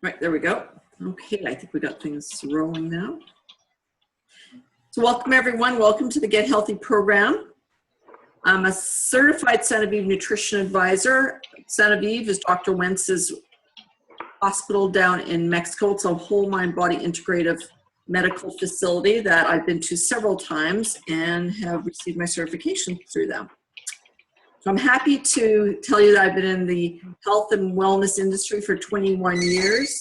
Right, there we go. Okay, I think we got things rolling now. So welcome everyone, welcome to the Get Healthy program. I'm a certified Genevieve nutrition advisor. Genevieve is Dr. Wentz's hospital down in Mexico. It's a whole mind body integrative medical facility that I've been to several times and have received my certification through them. So I'm happy to tell you that I've been in the health and wellness industry for 21 years.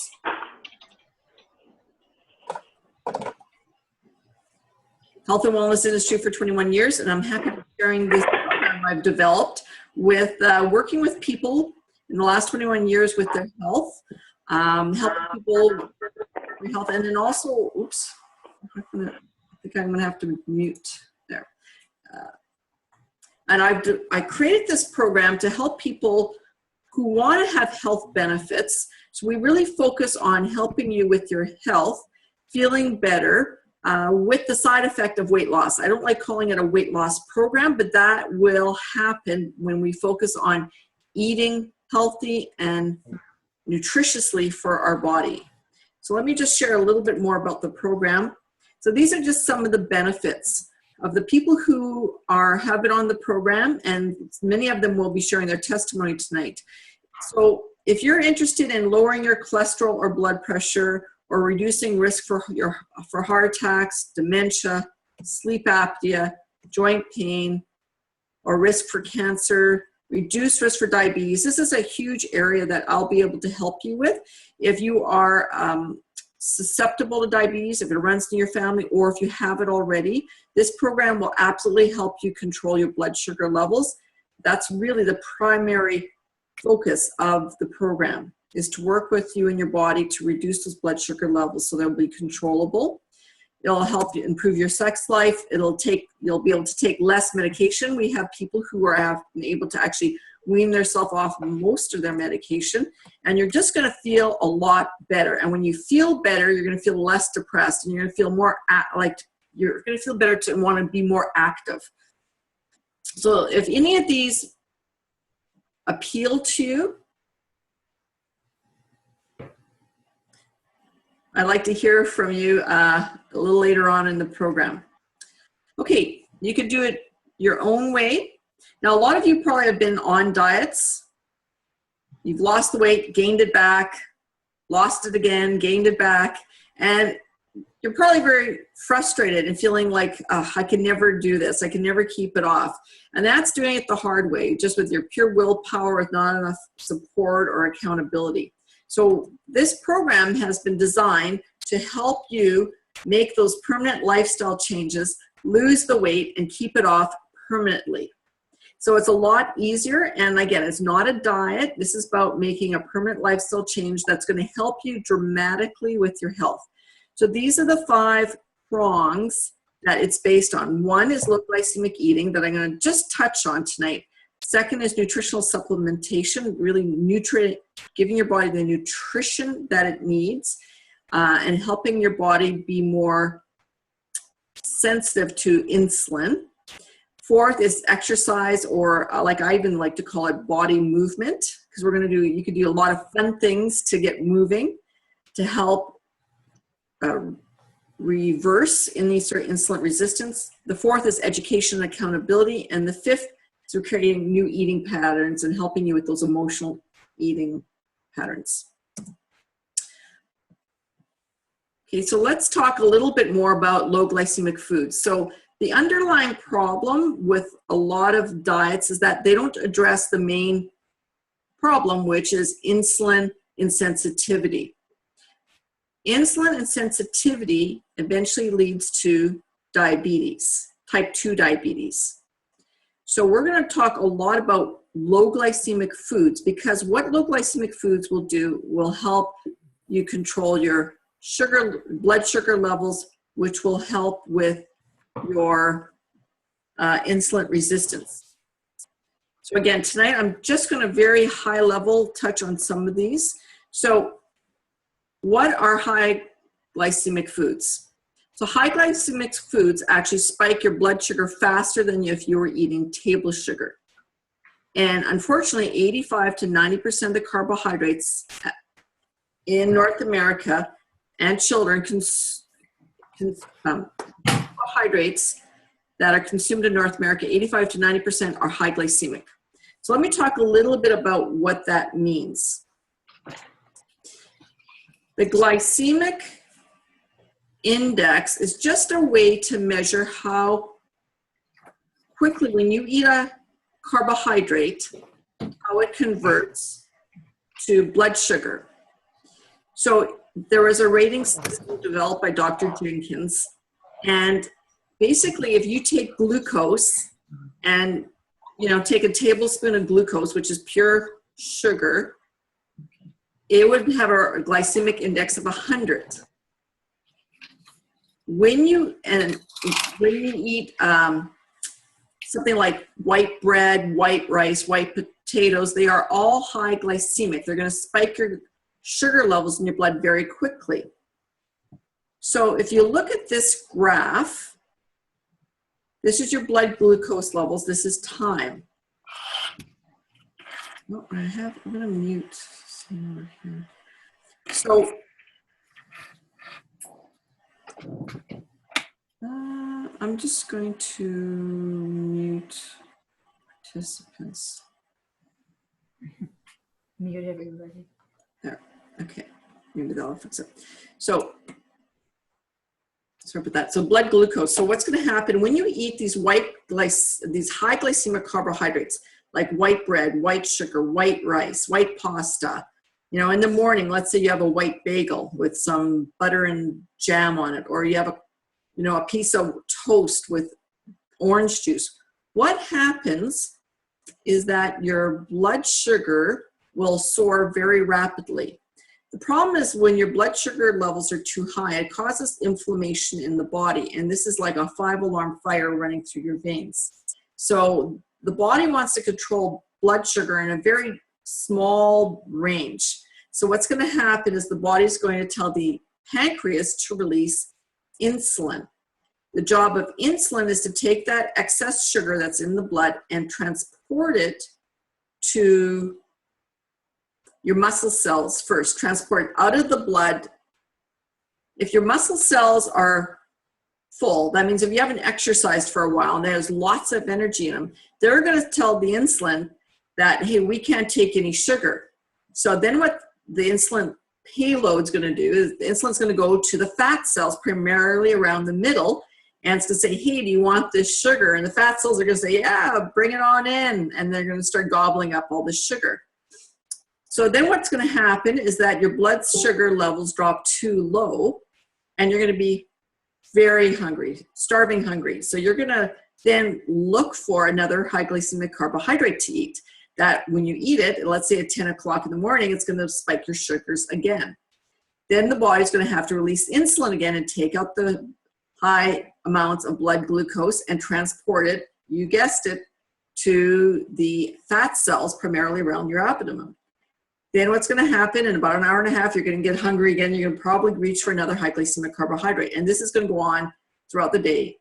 Health and wellness industry for 21 years, and I'm happy to be sharing this program I've developed with working with people in the last 21 years with their health, helping people with their health, and then also, oops, I think I'm gonna have to mute there. And I created this program to help people who want to have health benefits. So we really focus on helping you with your health, feeling better, with the side effect of weight loss. I don't like calling it a weight loss program, but that will happen when we focus on eating healthy and nutritiously for our body. So let me just share a little bit more about the program. So these are just some of the benefits of the people who have been on the program, and many of them will be sharing their testimony tonight. So if you're interested in lowering your cholesterol or blood pressure, or reducing risk for heart attacks, dementia, sleep apnea, joint pain, or risk for cancer, reduce risk for diabetes. This is a huge area that I'll be able to help you with. If you are susceptible to diabetes, if it runs in your family, or if you have it already, this program will absolutely help you control your blood sugar levels. That's really the primary focus of the program, is to work with you and your body to reduce those blood sugar levels so they'll be controllable. It'll help you improve your sex life. You'll be able to take less medication. We have people who have been able to actually wean themselves off most of their medication, and you're just gonna feel a lot better. And when you feel better, you're gonna feel less depressed, and you're gonna feel more you're gonna feel better to wanna be more active. So if any of these appeal to you, I'd like to hear from you a little later on in the program. Okay, you could do it your own way. Now, a lot of you probably have been on diets. You've lost the weight, gained it back, lost it again, gained it back, and you're probably very frustrated and feeling like, I can never do this. I can never keep it off. And that's doing it the hard way, just with your pure willpower with not enough support or accountability. So this program has been designed to help you make those permanent lifestyle changes, lose the weight, and keep it off permanently. So it's a lot easier, and again, it's not a diet. This is about making a permanent lifestyle change that's going to help you dramatically with your health. So these are the 5 prongs that it's based on. One is low glycemic eating that I'm going to just touch on tonight. Second is nutritional supplementation, really giving your body the nutrition that it needs, and helping your body be more sensitive to insulin. Fourth is exercise, or like I even like to call it body movement, because you can do a lot of fun things to get moving to help reverse any sort of insulin resistance. The fourth is education and accountability, and the fifth through creating new eating patterns and helping you with those emotional eating patterns. Okay, so let's talk a little bit more about low glycemic foods. So the underlying problem with a lot of diets is that they don't address the main problem, which is insulin insensitivity. Insulin insensitivity eventually leads to diabetes, type 2 diabetes. So we're going to talk a lot about low glycemic foods, because what low glycemic foods will do will help you control your blood sugar levels, which will help with your insulin resistance. So again, tonight I'm just going to very high level touch on some of these. So what are high glycemic foods? So high glycemic foods actually spike your blood sugar faster than if you were eating table sugar. And unfortunately, 85 to 90% of the carbohydrates in North America and children carbohydrates that are consumed in North America, 85 to 90% are high glycemic. So let me talk a little bit about what that means. The glycemic index is just a way to measure how quickly, when you eat a carbohydrate, how it converts to blood sugar. So there was a rating system developed by Dr. Jenkins, and basically if you take glucose and take a tablespoon of glucose, which is pure sugar, it would have a glycemic index of 100. When you eat something like white bread, white rice, white potatoes, they are all high glycemic. They're going to spike your sugar levels in your blood very quickly. So if you look at this graph, this is your blood glucose levels. This is time. Oh, I'm going to mute. So I'm just going to mute participants. Mute everybody. There. Okay. Maybe that'll fix it. So sorry about that. So blood glucose. So what's going to happen when you eat these these high glycemic carbohydrates, like white bread, white sugar, white rice, white pasta? In the morning, let's say you have a white bagel with some butter and jam on it, or you have a piece of toast with orange juice. What happens is that your blood sugar will soar very rapidly. The problem is when your blood sugar levels are too high, it causes inflammation in the body. And this is like a 5-alarm fire running through your veins. So the body wants to control blood sugar in a very small range. So what's going to happen is the body's going to tell the pancreas to release insulin. The job of insulin is to take that excess sugar that's in the blood and transport it to your muscle cells first. Transport it out of the blood. If your muscle cells are full, that means if you haven't exercised for a while and there's lots of energy in them, they're going to tell the insulin that, hey, we can't take any sugar. So then what the insulin payload's going to do is the insulin's going to go to the fat cells, primarily around the middle, and it's going to say, hey, do you want this sugar? And the fat cells are going to say, yeah, bring it on in. And they're going to start gobbling up all this sugar. So then what's going to happen is that your blood sugar levels drop too low, and you're going to be very hungry, starving hungry. So you're going to then look for another high glycemic carbohydrate to eat. That when you eat it, let's say at 10 o'clock in the morning, it's going to spike your sugars again. Then the body's going to have to release insulin again and take out the high amounts of blood glucose and transport it, you guessed it, to the fat cells, primarily around your abdomen. Then what's going to happen in about an hour and a half, you're going to get hungry again. You're going to probably reach for another high glycemic carbohydrate. And this is going to go on throughout the day.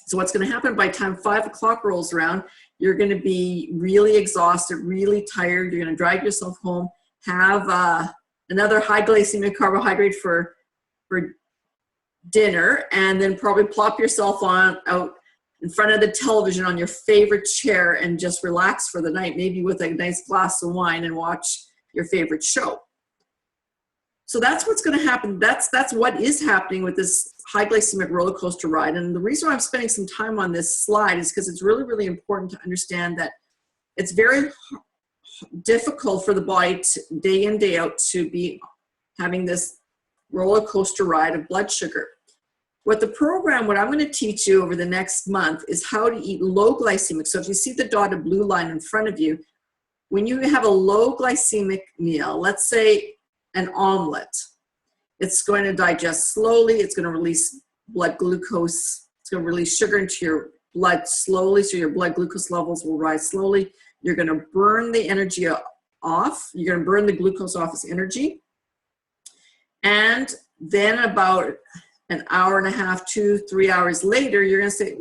So what's going to happen by the time 5 o'clock rolls around, you're going to be really exhausted, really tired. You're going to drag yourself home, have another high glycemic carbohydrate for dinner, and then probably plop yourself out in front of the television on your favorite chair and just relax for the night, maybe with a nice glass of wine and watch your favorite show. So that's what's going to happen. That's what is happening with this high glycemic roller coaster ride. And the reason why I'm spending some time on this slide is because it's really, really important to understand that it's very difficult for the body to, day in, day out, to be having this roller coaster ride of blood sugar. What I'm going to teach you over the next month is how to eat low glycemic. So if you see the dotted blue line in front of you, when you have a low glycemic meal, let's say an omelet, it's going to digest slowly. It's going to release blood glucose. It's going to release sugar into your blood slowly, so your blood glucose levels will rise slowly. You're going to burn the energy off. You're going to burn the glucose off as energy. And then about an hour and a half, 2-3 hours later, you're going to say,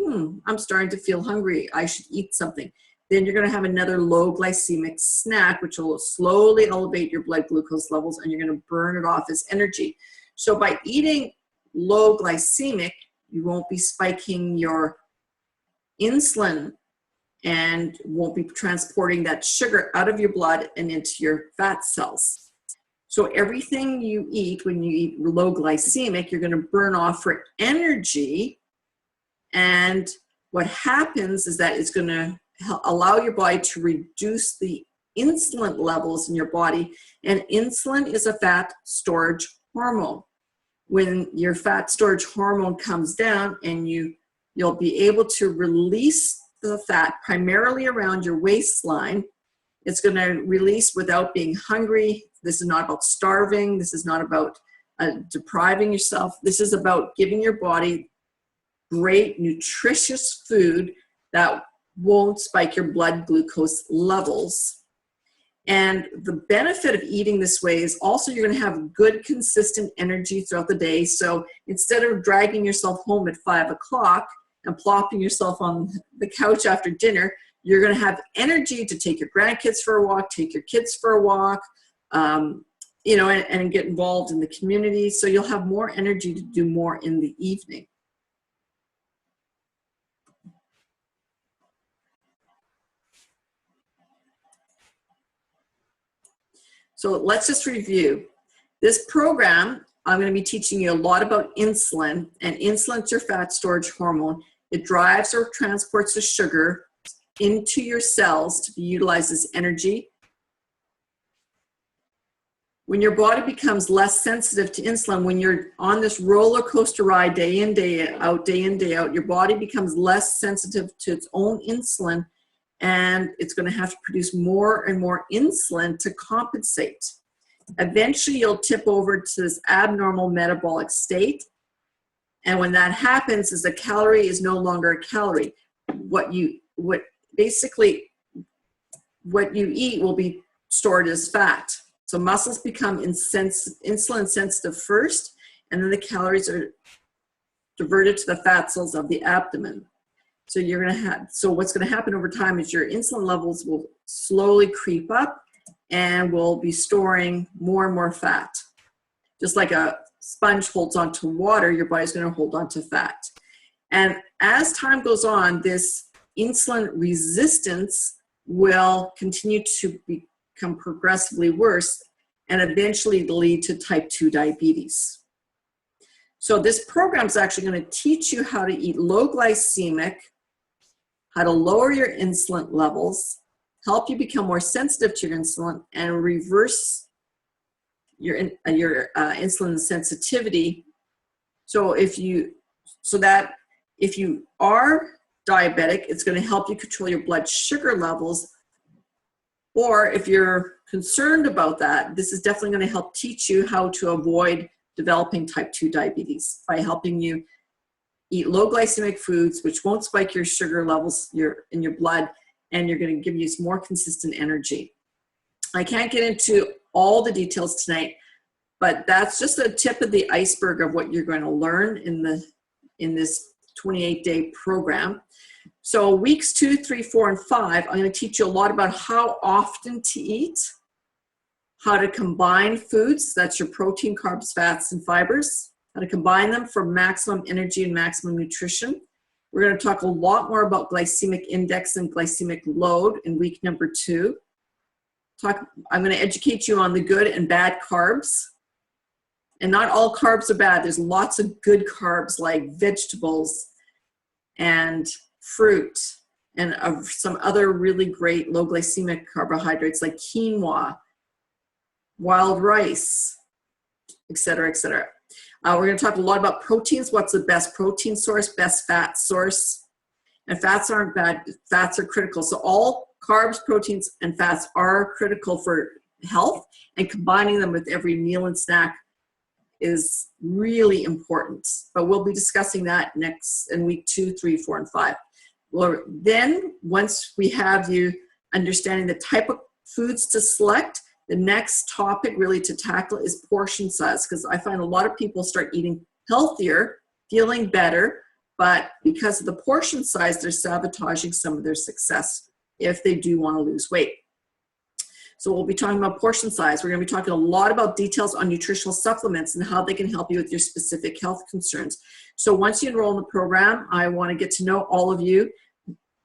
I'm starting to feel hungry. I should eat something. Then you're going to have another low glycemic snack, which will slowly elevate your blood glucose levels, and you're going to burn it off as energy. So by eating low glycemic, you won't be spiking your insulin and won't be transporting that sugar out of your blood and into your fat cells. So everything you eat, when you eat low glycemic, you're going to burn off for energy. And what happens is that it's going to allow your body to reduce the insulin levels in your body. And insulin is a fat storage hormone. When your fat storage hormone comes down, and you'll be able to release the fat primarily around your waistline. It's going to release without being hungry. This is not about starving. This is not about depriving yourself. This is about giving your body great, nutritious food that won't spike your blood glucose levels. And the benefit of eating this way is also you're going to have good, consistent energy throughout the day. So instead of dragging yourself home at 5 o'clock and plopping yourself on the couch after dinner, you're going to have energy to take your grandkids for a walk, take your kids for a walk, you know, and get involved in the community. So you'll have more energy to do more in the evening. So let's just review. This program, I'm going to be teaching you a lot about insulin, and insulin is your fat storage hormone. It drives or transports the sugar into your cells to be utilized as energy. When your body becomes less sensitive to insulin, when you're on this roller coaster ride day in, day out, your body becomes less sensitive to its own insulin, and it's going to have to produce more and more insulin to compensate. Eventually, you'll tip over to this abnormal metabolic state. And when that happens, is a calorie is no longer a calorie. What you eat will be stored as fat. So muscles become insulin sensitive first, and then the calories are diverted to the fat cells of the abdomen. So what's going to happen over time is your insulin levels will slowly creep up and will be storing more and more fat. Just like a sponge holds onto water, your body's going to hold onto fat. And as time goes on, this insulin resistance will continue to become progressively worse and eventually lead to type 2 diabetes. So this program is actually going to teach you how to eat low glycemic, how to lower your insulin levels, help you become more sensitive to your insulin, and reverse your insulin sensitivity. So if you are diabetic, it's going to help you control your blood sugar levels. Or if you're concerned about that, this is definitely going to help teach you how to avoid developing type 2 diabetes by helping you eat low glycemic foods, which won't spike your sugar levels in your blood, and you're going to give you more consistent energy. I can't get into all the details tonight, but that's just a tip of the iceberg of what you're going to learn in this 28-day program. So weeks 2, 3, 4, and 5, I'm going to teach you a lot about how often to eat, how to combine foods, that's your protein, carbs, fats, and fibers, how to combine them for maximum energy and maximum nutrition. We're going to talk a lot more about glycemic index and glycemic load in week number 2. I'm going to educate you on the good and bad carbs. And not all carbs are bad. There's lots of good carbs like vegetables and fruit and some other really great low glycemic carbohydrates like quinoa, wild rice, etc., etc. We're going to talk a lot about proteins. What's the best protein source, best fat source? And fats aren't bad. Fats are critical. So all carbs, proteins, and fats are critical for health, and combining them with every meal and snack is really important. But we'll be discussing that next in week 2, 3, 4, and 5. Well, then once we have you understanding the type of foods to select, the next topic really to tackle is portion size, because I find a lot of people start eating healthier, feeling better, but because of the portion size, they're sabotaging some of their success if they do want to lose weight. So we'll be talking about portion size. We're going to be talking a lot about details on nutritional supplements and how they can help you with your specific health concerns. So once you enroll in the program, I want to get to know all of you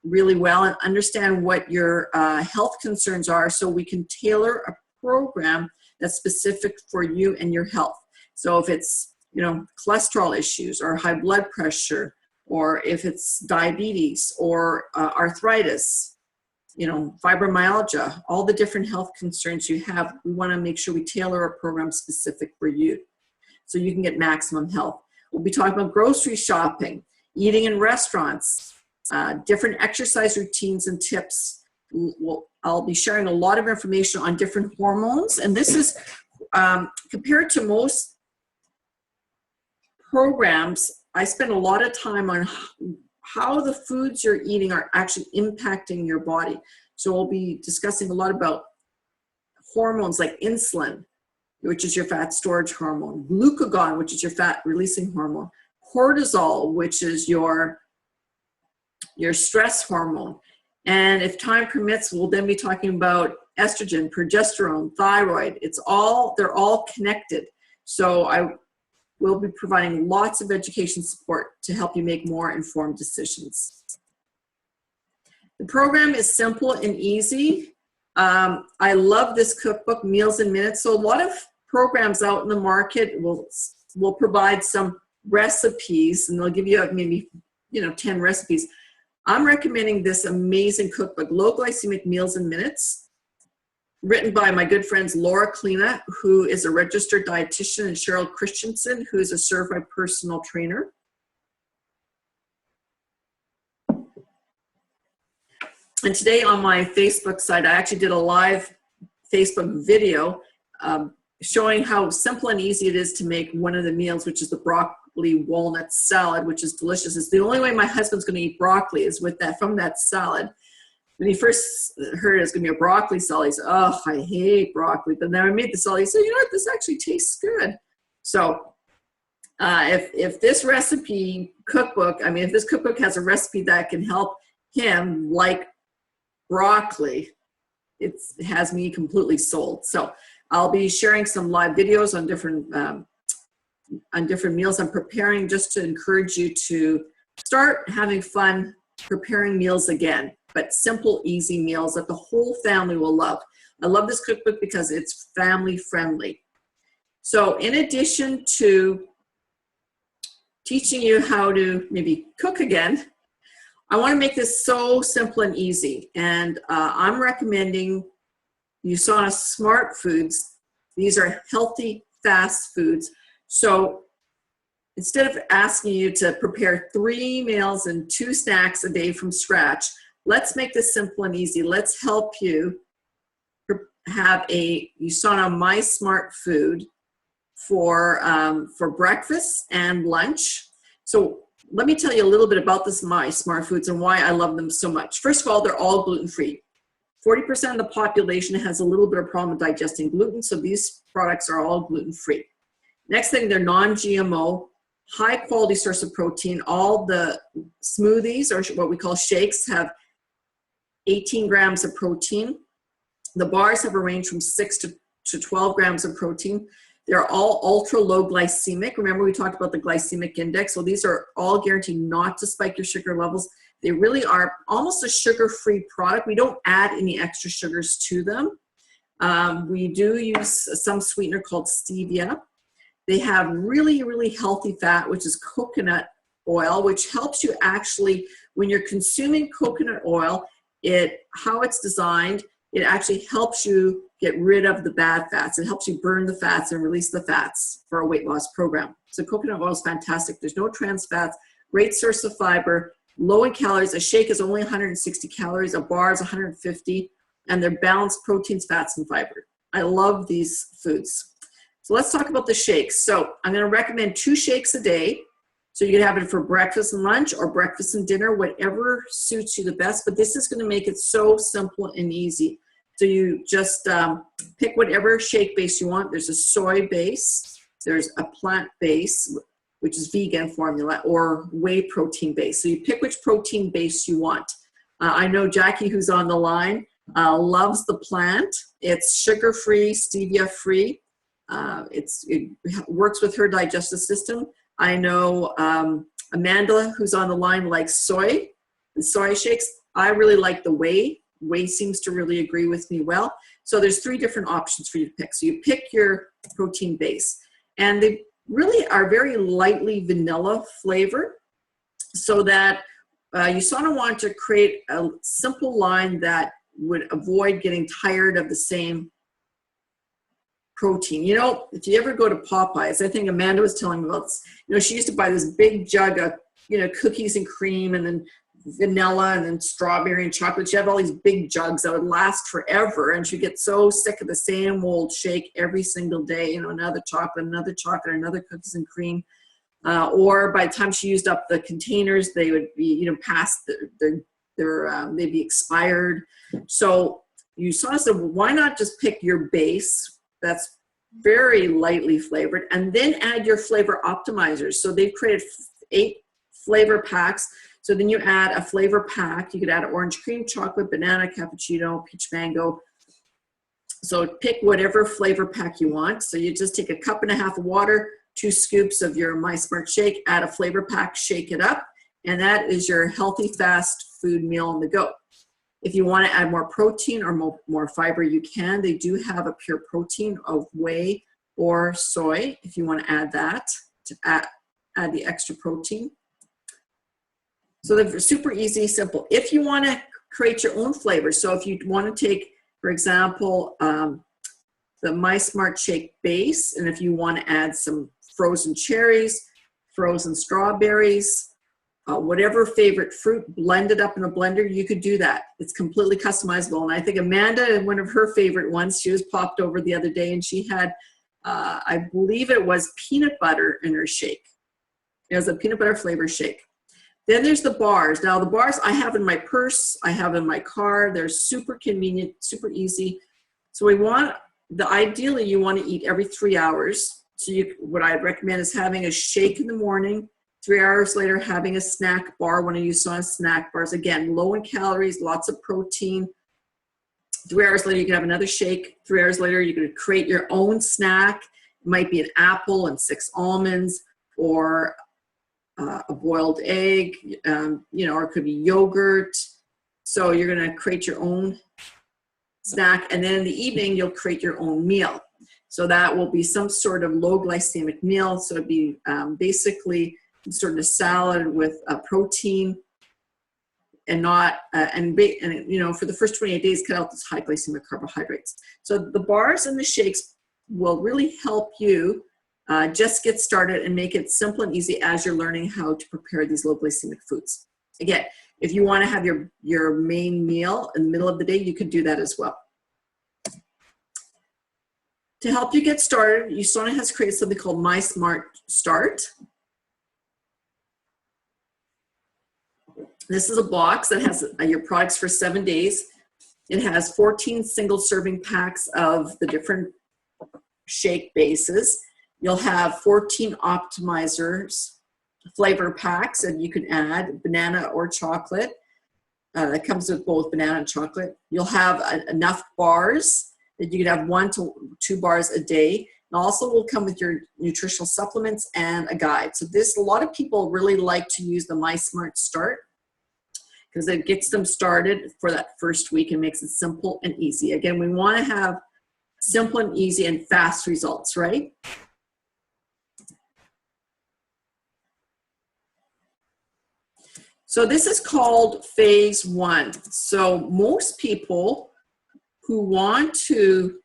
really well and understand what your health concerns are, so we can tailor a program that's specific for you and your health. So if it's, you know, cholesterol issues or high blood pressure, or if it's diabetes or arthritis, you know, fibromyalgia, all the different health concerns you have, we want to make sure we tailor a program specific for you so you can get maximum health. We'll be talking about grocery shopping, eating in restaurants, different exercise routines and tips. I'll be sharing a lot of information on different hormones, and this is compared to most programs, I spend a lot of time on how the foods you're eating are actually impacting your body. So we'll be discussing a lot about hormones like insulin, which is your fat storage hormone, glucagon, which is your fat releasing hormone, cortisol, which is your stress hormone. And if time permits, we'll then be talking about estrogen, progesterone, thyroid. They're all connected. So I will be providing lots of education support to help you make more informed decisions. The program is simple and easy. I love this cookbook, Meals in Minutes. So a lot of programs out in the market will provide some recipes, and they'll give you maybe 10 recipes. I'm recommending this amazing cookbook, Low Glycemic Meals in Minutes, written by my good friends Laura Kleena, who is a registered dietitian, and Cheryl Christensen, who is a certified personal trainer. And today on my Facebook site, I actually did a live Facebook video showing how simple and easy it is to make one of the meals, which is the broccoli walnut salad, which is delicious. It's the only way my husband's going to eat broccoli is from that salad. When he first heard it was going to be a broccoli salad, he said, "Oh, I hate broccoli." But then I made the salad. He said, "You know what? This actually tastes good." So if this recipe cookbook, if this cookbook has a recipe that can help him like broccoli, it has me completely sold. So I'll be sharing some live videos on different meals I'm preparing, just to encourage you to start having fun preparing meals again, but simple, easy meals that the whole family will love. I love this cookbook because it's family friendly. So in addition to teaching you how to maybe cook again, I want to make this so simple and easy. And I'm recommending USANA Smart Foods. These are healthy, fast foods. So instead of asking you to prepare 3 meals and 2 snacks a day from scratch, let's make this simple and easy. Let's help you have a USANA My Smart Food for breakfast and lunch. So let me tell you a little bit about this My Smart Foods and why I love them so much. First of all, they're all gluten-free. 40% of the population has a little bit of problem with digesting gluten, so these products are all gluten-free. Next thing, they're non-GMO, high-quality source of protein. All the smoothies, or what we call shakes, have 18 grams of protein. The bars have a range from 6 to 12 grams of protein. They're all ultra-low glycemic. Remember, we talked about the glycemic index. So these are all guaranteed not to spike your sugar levels. They really are almost a sugar-free product. We don't add any extra sugars to them. We do use some sweetener called stevia. They have really, really healthy fat, which is coconut oil, which helps you actually, when you're consuming coconut oil, how it's designed, it actually helps you get rid of the bad fats. It helps you burn the fats and release the fats for a weight loss program. So coconut oil is fantastic. There's no trans fats, great source of fiber, low in calories. A shake is only 160 calories, a bar is 150, and they're balanced proteins, fats, and fiber. I love these foods. So let's talk about the shakes. So I'm going to recommend 2 shakes a day. So you can have it for breakfast and lunch, or breakfast and dinner, whatever suits you the best. But this is going to make it so simple and easy. So you just pick whatever shake base you want. There's a soy base, there's a plant base, which is vegan formula, or whey protein base. So you pick which protein base you want. I know Jacquie, who's on the line, loves the plant. It's sugar-free, stevia-free. It works with her digestive system. I know Amanda, who's on the line, likes soy, the soy shakes. I really like the whey. Whey seems to really agree with me well. So there's 3 different options for you to pick. So you pick your protein base, and they really are very lightly vanilla flavor, so that you sort of want to create a simple line that would avoid getting tired of the same protein. You know, if you ever go to Popeyes, I think Amanda was telling me about this, you know, she used to buy this big jug of, you know, cookies and cream, and then vanilla, and then strawberry and chocolate. She had all these big jugs that would last forever, and she'd get so sick of the same old shake every single day, you know, another chocolate, another cookies and cream. Or by the time she used up the containers, they would be, you know, past they'd be expired. So you sort of said, well, why not just pick your base that's very lightly flavored, and then add your flavor optimizers. So they've created 8 flavor packs. So then you add a flavor pack. You could add orange cream, chocolate, banana, cappuccino, peach mango. So pick whatever flavor pack you want. So you just take a 1.5 cups of water, 2 scoops of your My Smart Shake, add a flavor pack, shake it up, and that is your healthy fast food meal on the go. If you want to add more protein or more fiber, you can. They do have a pure protein of whey or soy if you want to add that, to add the extra protein. So they're super easy, simple. If you want to create your own flavor, so if you want to take, for example, the My Smart Shake base, and if you want to add some frozen cherries, frozen strawberries, whatever favorite fruit, blend it up in a blender, you could do that. It's completely customizable. And I think Amanda, one of her favorite ones, she was popped over the other day, and she had, I believe it was peanut butter in her shake. It was a peanut butter flavor shake. Then there's the bars. Now the bars I have in my purse, I have in my car. They're super convenient, super easy. So ideally you want to eat every 3 hours. So what I'd recommend is having a shake in the morning, 3 hours later having a snack bar. When you saw snack bars, again, low in calories, lots of protein. 3 hours later you can have another shake. 3 hours later you can create your own snack. It might be an apple and 6 almonds, or a boiled egg, you know, or it could be yogurt. So you're going to create your own snack, and then in the evening you'll create your own meal. So that will be some sort of low glycemic meal. So it'd be basically sort of a salad with protein, and not and you know, for the first 28 days cut out those high glycemic carbohydrates. So the bars and the shakes will really help you just get started and make it simple and easy as you're learning how to prepare these low glycemic foods. Again, if you want to have your main meal in the middle of the day, you could do that as well. To help you get started, USANA has created something called My Smart Start. This is a box that has your products for 7 days. It has 14 single serving packs of the different shake bases. You'll have 14 optimizers, flavor packs, and you can add banana or chocolate. That comes with both banana and chocolate. You'll have enough bars that you can have 1 to 2 bars a day. And also will come with your nutritional supplements and a guide. So a lot of people really like to use the My Smart Start, because it gets them started for that first week and makes it simple and easy. Again, we want to have simple and easy and fast results, right? So this is called phase 1. So most people who want to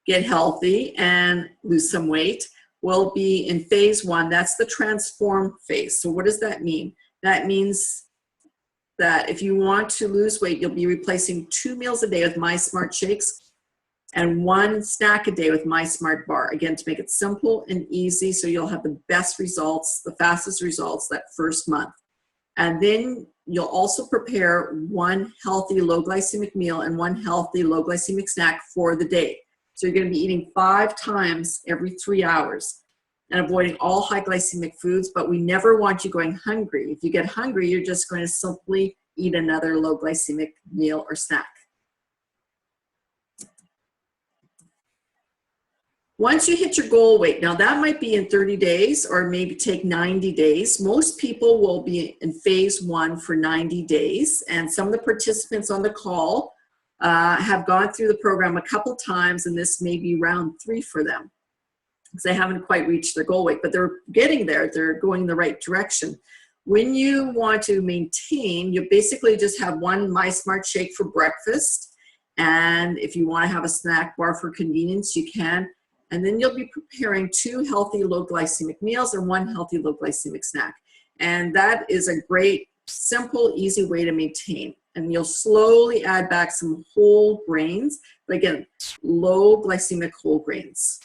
get healthy and lose some weight will be in phase 1. That's the transform phase. So what does that mean? That means that if you want to lose weight, you'll be replacing 2 meals a day with My Smart Shakes and 1 snack a day with My Smart Bar. Again, to make it simple and easy, so you'll have the best results, the fastest results that first month. And then you'll also prepare 1 healthy low glycemic meal and 1 healthy low glycemic snack for the day. So you're going to be eating 5 times every 3 hours and avoiding all high glycemic foods, but we never want you going hungry. If you get hungry, you're just going to simply eat another low glycemic meal or snack. Once you hit your goal weight, now that might be in 30 days or maybe take 90 days. Most people will be in phase 1 for 90 days. And some of the participants on the call have gone through the program a couple times, and this may be round 3 for them because they haven't quite reached their goal weight, but they're getting there. They're going in the right direction. When you want to maintain, you basically just have one My Smart Shake for breakfast. And if you want to have a snack bar for convenience, you can. And then you'll be preparing 2 healthy low glycemic meals and 1 healthy low glycemic snack. And that is a great, simple, easy way to maintain. And you'll slowly add back some whole grains, but again, low glycemic whole grains.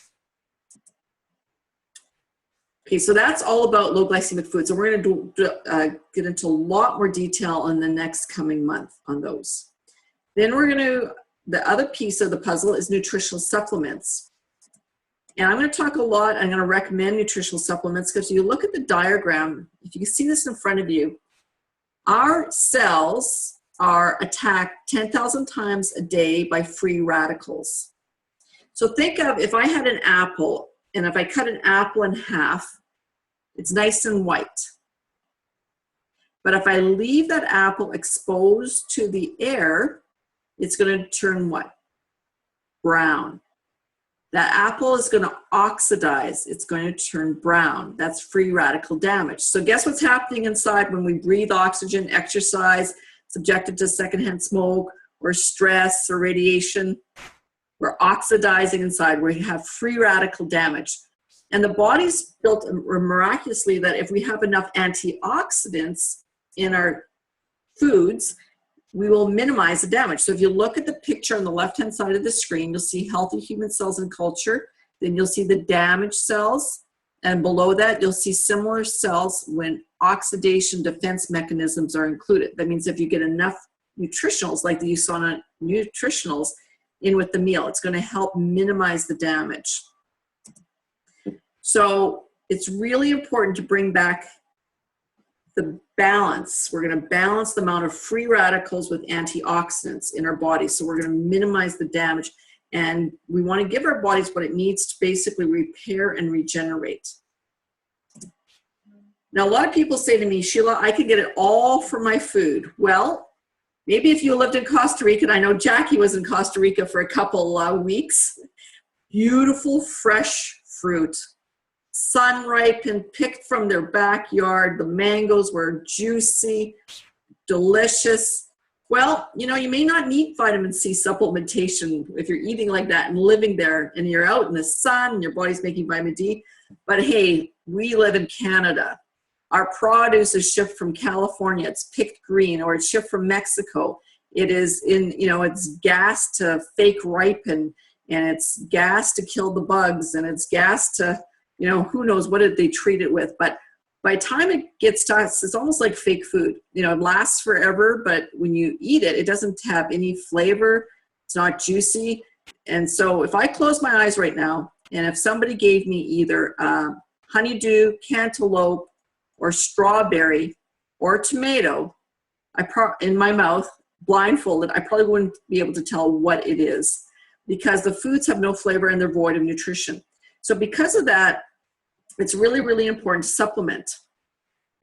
Okay, so that's all about low glycemic food. So we're going to get into a lot more detail in the next coming month on those. Then we're going to, the other piece of the puzzle is nutritional supplements. And I'm going to talk a lot, I'm going to recommend nutritional supplements because you look at the diagram, if you can see this in front of you, our cells are attacked 10,000 times a day by free radicals. So think of if I had an apple, and if I cut an apple in half, it's nice and white. But if I leave that apple exposed to the air, it's going to turn what? Brown. That apple is going to oxidize. It's going to turn brown. That's free radical damage. So guess what's happening inside when we breathe oxygen, exercise, subjected to secondhand smoke or stress or radiation? We're oxidizing inside. We have free radical damage. And the body's built miraculously that if we have enough antioxidants in our foods, we will minimize the damage. So if you look at the picture on the left-hand side of the screen, you'll see healthy human cells in culture. Then you'll see the damaged cells. And below that, you'll see similar cells when oxidation defense mechanisms are included. That means if you get enough nutritionals, like you saw on nutritionals, in with the meal, it's going to help minimize the damage. So it's really important to bring back the balance. We're going to balance the amount of free radicals with antioxidants in our bodies. So we're going to minimize the damage. And we want to give our bodies what it needs to basically repair and regenerate. Now, a lot of people say to me, Sheila, I can get it all from my food. Well, maybe if you lived in Costa Rica, and I know Jacquie was in Costa Rica for a couple weeks, beautiful fresh fruit, sun-ripened, picked from their backyard. The mangoes were juicy, delicious. Well, you know, you may not need vitamin C supplementation if you're eating like that and living there and you're out in the sun and your body's making vitamin D. But hey, we live in Canada. Our produce is shipped from California. It's picked green, or it's shipped from Mexico. It is in, you know, it's gassed to fake ripen, and it's gassed to kill the bugs, and it's gassed to, you know, who knows what did they treat it with. But by the time it gets to us, it's almost like fake food. You know, it lasts forever, but when you eat it, it doesn't have any flavor. It's not juicy. And so if I close my eyes right now, and if somebody gave me either honeydew, cantaloupe, or strawberry, or tomato, in my mouth, blindfolded, I probably wouldn't be able to tell what it is, because the foods have no flavor and they're void of nutrition. So because of that, it's really, really important to supplement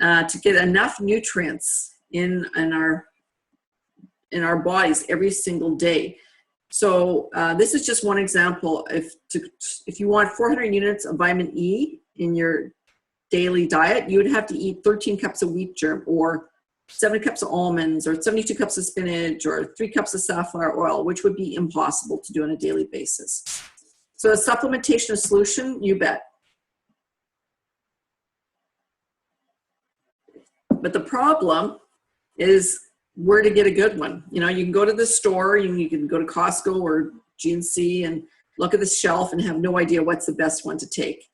to get enough nutrients in our bodies every single day. So this is just one example. If you want 400 units of vitamin E in your daily diet, you would have to eat 13 cups of wheat germ, or 7 cups of almonds, or 72 cups of spinach, or 3 cups of safflower oil, which would be impossible to do on a daily basis. So a supplementation solution, you bet. But the problem is where to get a good one. You know, you can go to the store, you can go to Costco or GNC and look at the shelf and have no idea what's the best one to take.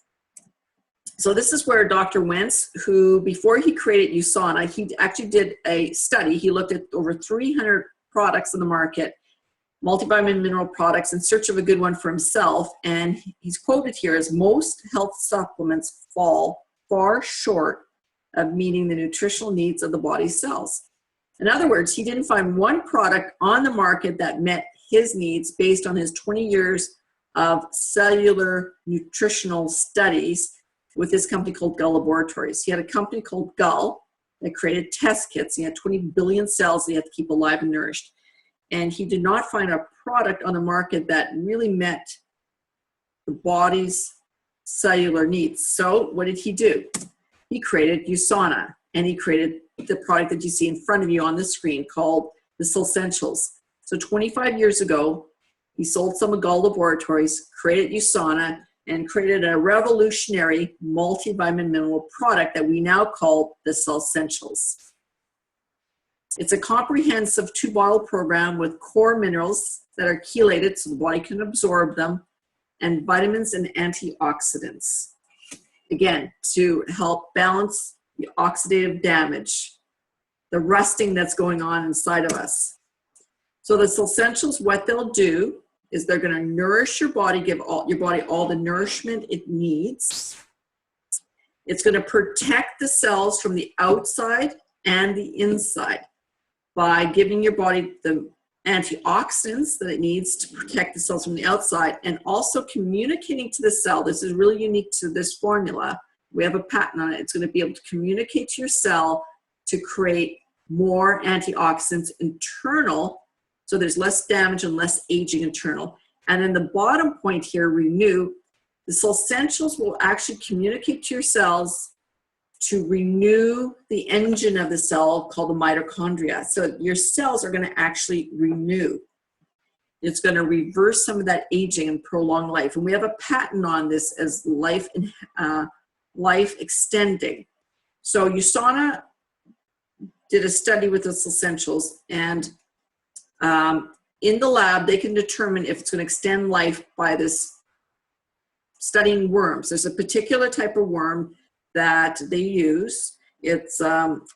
So this is where Dr. Wentz, who before he created USANA, he actually did a study. He looked at over 300 products in the market, multivitamin mineral products, in search of a good one for himself. And he's quoted here as most health supplements fall far short of meeting the nutritional needs of the body's cells. In other words, he didn't find one product on the market that met his needs based on his 20 years of cellular nutritional studies with this company called Gull Laboratories. He had a company called Gull that created test kits. He had 20 billion cells that he had to keep alive and nourished. And he did not find a product on the market that really met the body's cellular needs. So what did he do? He created USANA, and he created the product that you see in front of you on the screen called the Essentials. So 25 years ago, he sold some of Gull Laboratories, created USANA, and created a revolutionary multivitamin mineral product that we now call the Essentials. It's a comprehensive 2-bottle program with core minerals that are chelated so the body can absorb them, and vitamins and antioxidants. Again, to help balance the oxidative damage, the rusting that's going on inside of us. So the Essentials, what they'll do is they're going to nourish your body, give your body all the nourishment it needs. It's going to protect the cells from the outside and the inside by giving your body the antioxidants that it needs to protect the cells from the outside, and also communicating to the cell. This is really unique to this formula. We have a patent on it. It's going to be able to communicate to your cell to create more antioxidants internal, so there's less damage and less aging internal. And then the bottom point here, renew. The Essentials will actually communicate to your cells to renew the engine of the cell called the mitochondria. So your cells are going to actually renew. It's going to reverse some of that aging and prolong life. And we have a patent on this as life extending. So USANA did a study with this Essentials, and in the lab, they can determine if it's going to extend life by this studying worms. There's a particular type of worm that they use. It's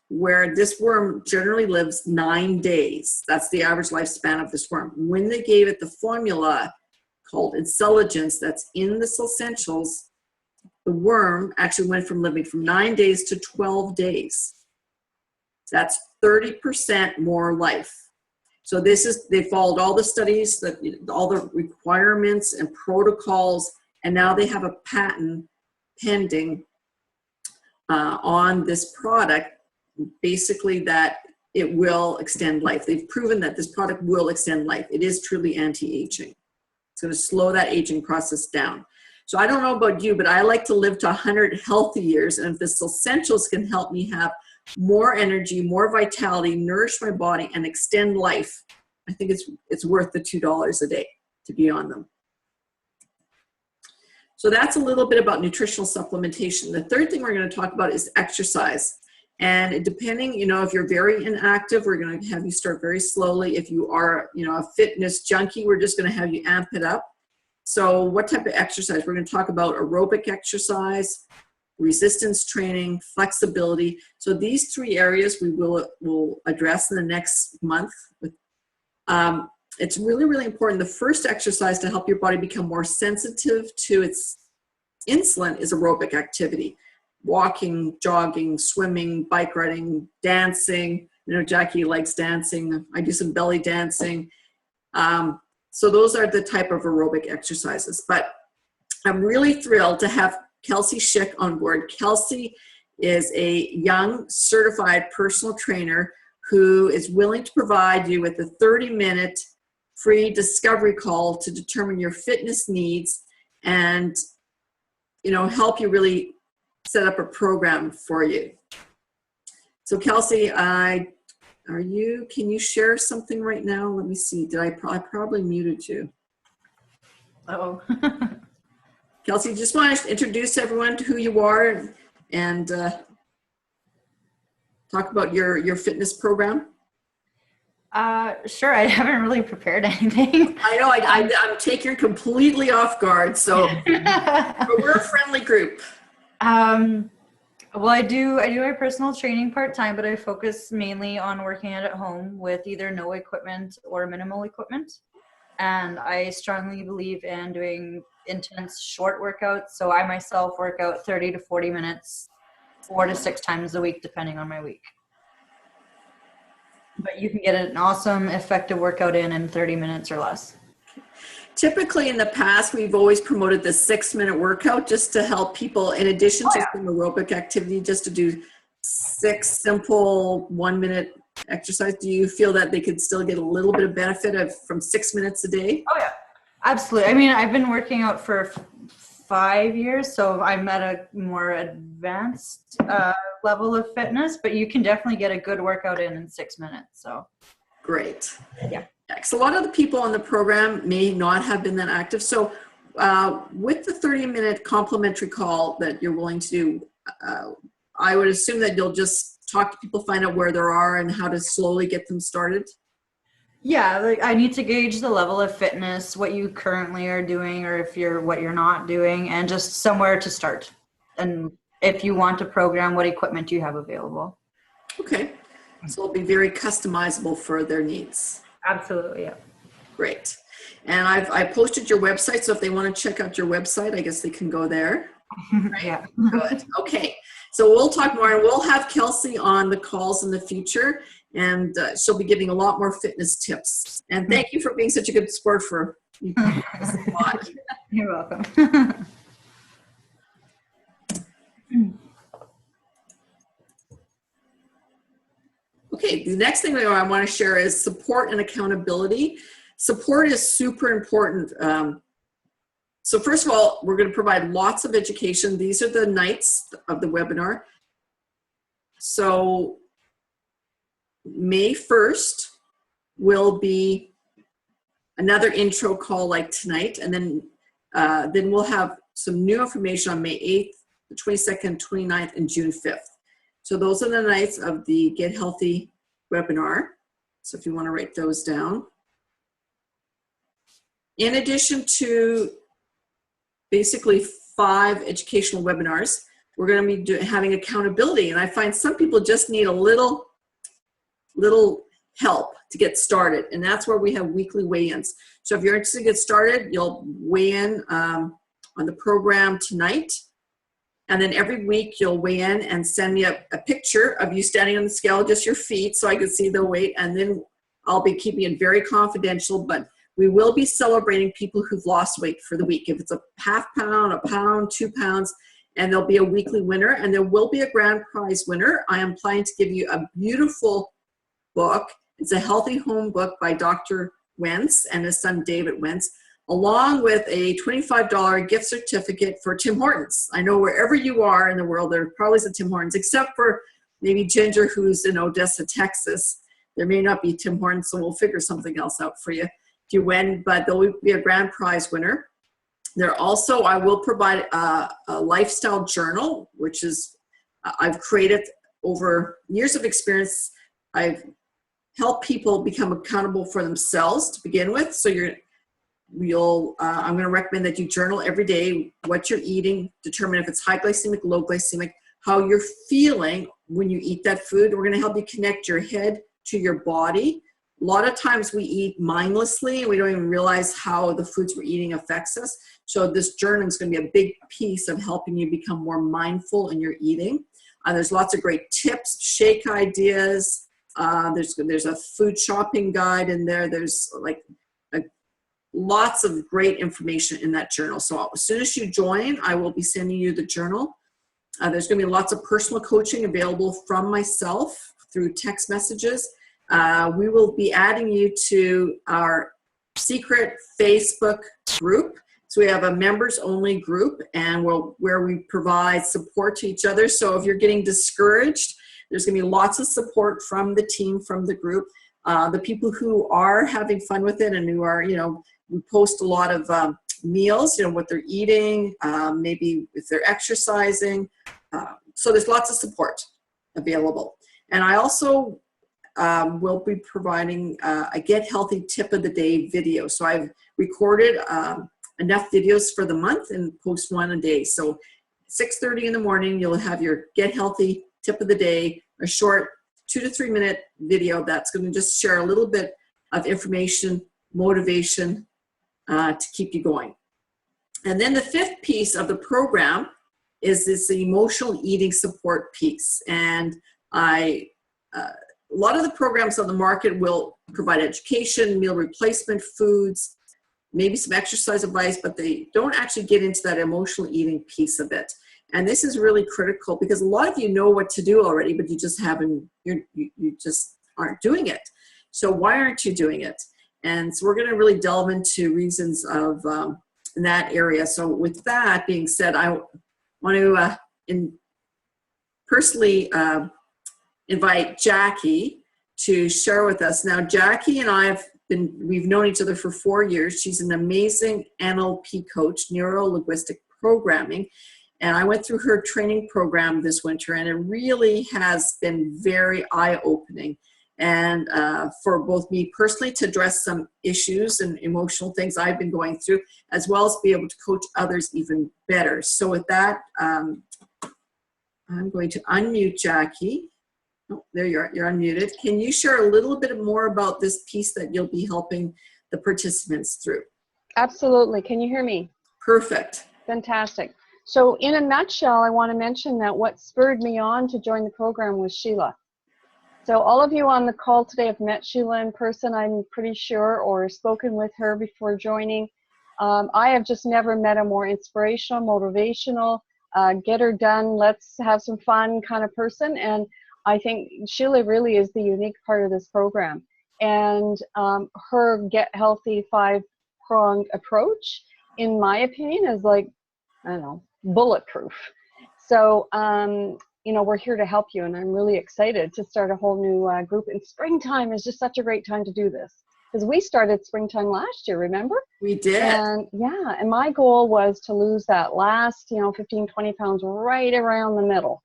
where this worm generally lives 9 days. That's the average lifespan of this worm. When they gave it the formula called intelligence that's in this Essentials, the worm actually went from living from 9 days to 12 days. That's 30% more life. So they followed all the studies, all the requirements and protocols, and now they have a patent pending on this product, basically that it will extend life. They've proven that this product will extend life. It is truly anti-aging. It's going to slow that aging process down. So I don't know about you, but I like to live to 100 healthy years, and if this Essentials can help me have more energy, more vitality, nourish my body, and extend life, I think it's worth the $2 a day to be on them. So that's a little bit about nutritional supplementation. The third thing we're going to talk about is exercise. And depending, if you're very inactive, we're going to have you start very slowly. If you are, a fitness junkie, we're just going to have you amp it up. So what type of exercise? We're going to talk about aerobic exercise, resistance training, flexibility. So these 3 areas we will address in the next month. It's really, really important. The first exercise to help your body become more sensitive to its insulin is aerobic activity. Walking, jogging, swimming, bike riding, dancing. Jacquie likes dancing. I do some belly dancing. So those are the type of aerobic exercises. But I'm really thrilled to have Kelsey Schick on board. Kelsey is a young certified personal trainer who is willing to provide you with a 30-minute free discovery call to determine your fitness needs and, help you really set up a program for you. So Kelsey, can you share something right now? Let me see. I probably muted you. Uh-oh. Kelsey, just want to introduce everyone to who you are and talk about your fitness program. Sure. I haven't really prepared anything. I know. I'm taking you completely off guard. So but we're a friendly group. Well, I do my personal training part-time, but I focus mainly on working out at home with either no equipment or minimal equipment. And I strongly believe in doing intense short workouts. So I myself work out 30 to 40 minutes, 4 to 6 times a week, depending on my week. but you can get an awesome, effective workout in 30 minutes or less. Typically in the past, we've always promoted the 6-minute workout just to help people, in addition to some aerobic activity, just to do 6 simple 1-minute exercise. Do you feel that they could still get a little bit of benefit from 6 minutes a day? Oh yeah, absolutely. I mean, I've been working out for 5 years, so I'm at a more advanced level of fitness, but you can definitely get a good workout in 6 minutes. So great. Yeah. So a lot of the people on the program may not have been that active. So with the 30-minute complimentary call that you're willing to do, I would assume that you'll just talk to people, find out where they are and how to slowly get them started. Yeah, like I need to gauge the level of fitness, what you currently are doing, or what you're not doing, and just somewhere to start. And if you want a program, what equipment do you have available? Okay, so it'll be very customizable for their needs. Absolutely, yeah. Great. And I posted your website, so if they want to check out your website, I guess they can go there. Right? Yeah. Good. Okay. So we'll talk more, and we'll have Kelsey on the calls in the future, and she'll be giving a lot more fitness tips. And thank you for being such a good sport for you. You're welcome. Okay, the next thing I want to share is support and accountability. Support is super important. So first of all, we're going to provide lots of education. These are the nights of the webinar. So May 1st will be another intro call like tonight, and then we'll have some new information on May 8th, the 22nd, 29th, and June 5th. So those are the nights of the Get Healthy webinar. So if you want to write those down. In addition to basically 5 educational webinars, we're going to be having accountability. And I find some people just need a little help to get started. And that's where we have weekly weigh-ins. So if you're interested to get started, you'll weigh in on the program tonight. And then every week you'll weigh in and send me a picture of you standing on the scale, just your feet, so I can see the weight. And then I'll be keeping it very confidential, but we will be celebrating people who've lost weight for the week. If it's a half pound, a pound, 2 pounds, and there'll be a weekly winner, and there will be a grand prize winner. I am planning to give you a beautiful book. It's a Healthy Home book by Dr. Wentz and his son David Wentz, along with a $25 gift certificate for Tim Hortons. I know wherever you are in the world, there probably is a Tim Hortons, except for maybe Ginger, who's in Odessa, Texas. There may not be Tim Hortons, so we'll figure something else out for you if you win, but there will be a grand prize winner. There also, I will provide a lifestyle journal, which is, I've created over years of experience. I've helped people become accountable for themselves to begin with. So I'm going to recommend that you journal every day what you're eating, determine if it's high glycemic, low glycemic, how you're feeling when you eat that food. We're going to help you connect your head to your body. A lot of times we eat mindlessly and we don't even realize how the foods we're eating affects us. So this journal is going to be a big piece of helping you become more mindful in your eating. There's lots of great tips, shake ideas. There's a food shopping guide in there. There's lots of great information in that journal. So as soon as you join, I will be sending you the journal. There's going to be lots of personal coaching available from myself through text messages. We will be adding you to our secret Facebook group. So we have a members only group, and where we provide support to each other. So if you're getting discouraged, there's going to be lots of support from the team, from the group. The people who are having fun with it and who are, we post a lot of meals, what they're eating, maybe if they're exercising. So there's lots of support available. And I also will be providing a Get Healthy Tip of the Day video. So I've recorded enough videos for the month and post one a day. So 6:30 in the morning, you'll have your Get Healthy Tip of the Day, a short 2 to 3 minute video that's going to just share a little bit of information, motivation to keep you going. And then the 5th piece of the program is this emotional eating support piece. And I lot of the programs on the market will provide education, meal replacement foods, maybe some exercise advice, but they don't actually get into that emotional eating piece of it. And this is really critical because a lot of you know what to do already, but you just haven't, you just aren't doing it. So why aren't you doing it? And so we're going to really delve into reasons of in that area. So with that being said, I want to personally invite Jacquie to share with us. Now, Jacquie and I we've known each other for 4 years. She's an amazing NLP coach, neuro-linguistic programming. And I went through her training program this winter, and it really has been very eye-opening. And for both me personally to address some issues and emotional things I've been going through, as well as be able to coach others even better. So with that, I'm going to unmute Jacquie. Oh, there you are, you're unmuted. Can you share a little bit more about this piece that you'll be helping the participants through? Absolutely. Can you hear me? Perfect. Fantastic. So in a nutshell, I want to mention that what spurred me on to join the program was Sheila. So all of you on the call today have met Sheila in person, I'm pretty sure, or spoken with her before joining. I have just never met a more inspirational, motivational, get her done, let's have some fun kind of person. And I think Sheila really is the unique part of this program. And her Get Healthy 5-pronged approach, in my opinion, is like, I don't know, bulletproof. So, you know, we're here to help you, and I'm really excited to start a whole new group. And springtime is just such a great time to do this, because we started springtime last year, remember? We did. And yeah, and my goal was to lose that last, 15, 20 pounds right around the middle.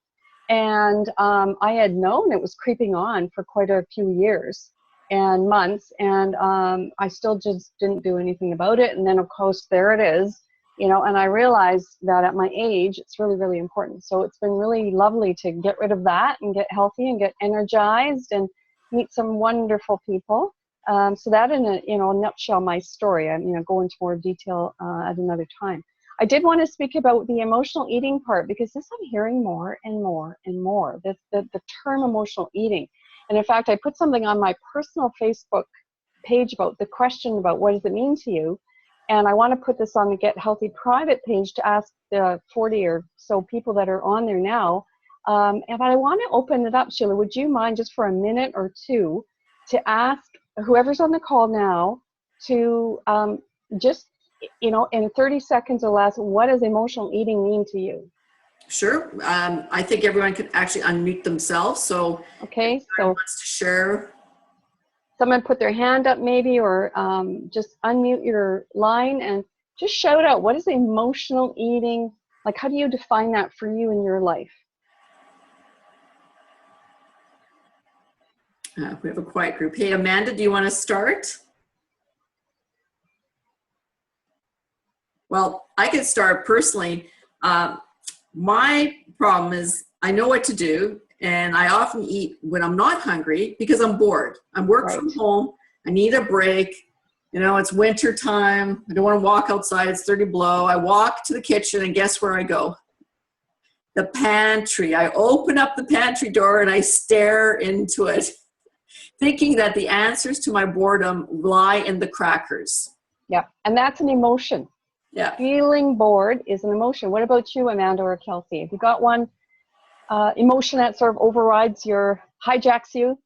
And I had known it was creeping on for quite a few years and months, and I still just didn't do anything about it. And then, of course, there it is. And I realized that at my age, it's really, really important. So it's been really lovely to get rid of that and get healthy and get energized and meet some wonderful people. So that in a nutshell, my story. I'm go into more detail at another time. I did want to speak about the emotional eating part, because this I'm hearing more and more and more, the term emotional eating. And in fact, I put something on my personal Facebook page about the question about what does it mean to you. And I want to put this on the Get Healthy private page to ask the 40 or so people that are on there now. But I want to open it up, Sheila. Would you mind just for a minute or two to ask whoever's on the call now to just, in 30 seconds or less, what does emotional eating mean to you? Sure. I think everyone could actually unmute themselves. So okay, if anyone wants to share. Someone put their hand up maybe, or just unmute your line and just shout out, what is emotional eating? Like, how do you define that for you in your life? We have a quiet group. Hey, Amanda, do you want to start? Well, I could start personally. My problem is I know what to do, and I often eat when I'm not hungry because I'm bored. I work from home. I need a break. It's winter time. I don't want to walk outside. It's 30 below. I walk to the kitchen, and guess where I go? The pantry. I open up the pantry door and I stare into it, thinking that the answers to my boredom lie in the crackers. Yeah, and that's an emotion. Yeah. Feeling bored is an emotion. What about you, Amanda or Kelsey? Have you got one emotion that sort of overrides hijacks you?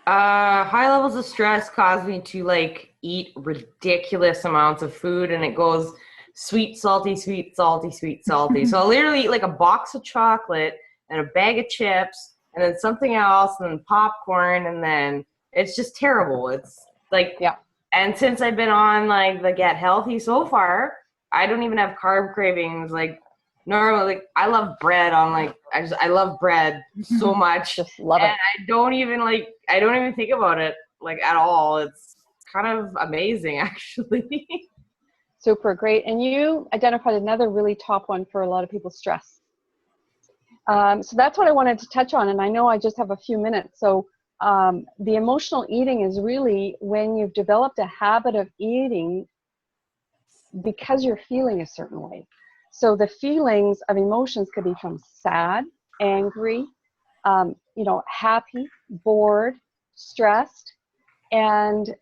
High levels of stress cause me to eat ridiculous amounts of food, and it goes sweet, salty, sweet, salty, sweet, salty. So I'll literally eat a box of chocolate and a bag of chips and then something else and then popcorn, and then it's just terrible. It's yeah. And since I've been on the Get Healthy so far, I don't even have carb cravings. Normally, I love bread I love bread so much. Just love it. I don't even think about it at all. It's kind of amazing, actually. Super great. And you identified another really top one for a lot of people, stress. So that's what I wanted to touch on. And I know I just have a few minutes. So the emotional eating is really when you've developed a habit of eating because you're feeling a certain way. So the feelings of emotions could be from sad, angry, you know, happy, bored, stressed. And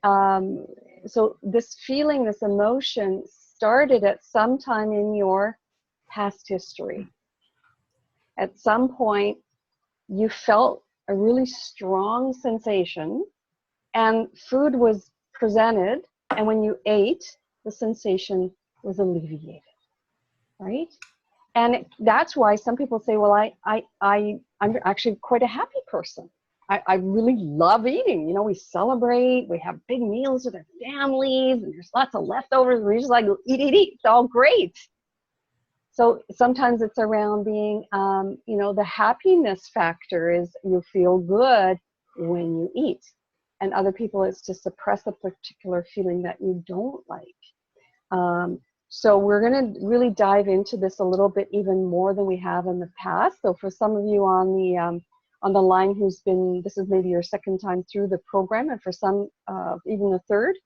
so this feeling, this emotion started at some time in your past history. At some point, you felt a really strong sensation, and food was presented, and when you ate, the sensation was alleviated, right? And that's why some people say, well, I'm actually quite a happy person. I really love eating. You know, we celebrate, we have big meals with our families, and there's lots of leftovers. We're just like, eat, eat, eat. It's all great. So sometimes it's around being, you know, the happiness factor is you feel good when you eat. And other people, it's to suppress a particular feeling that you don't like. So we're going to really dive into this a little bit even more than we have in the past. So for some of you on the line who's been, this is maybe your second time through the program, and for some even the third,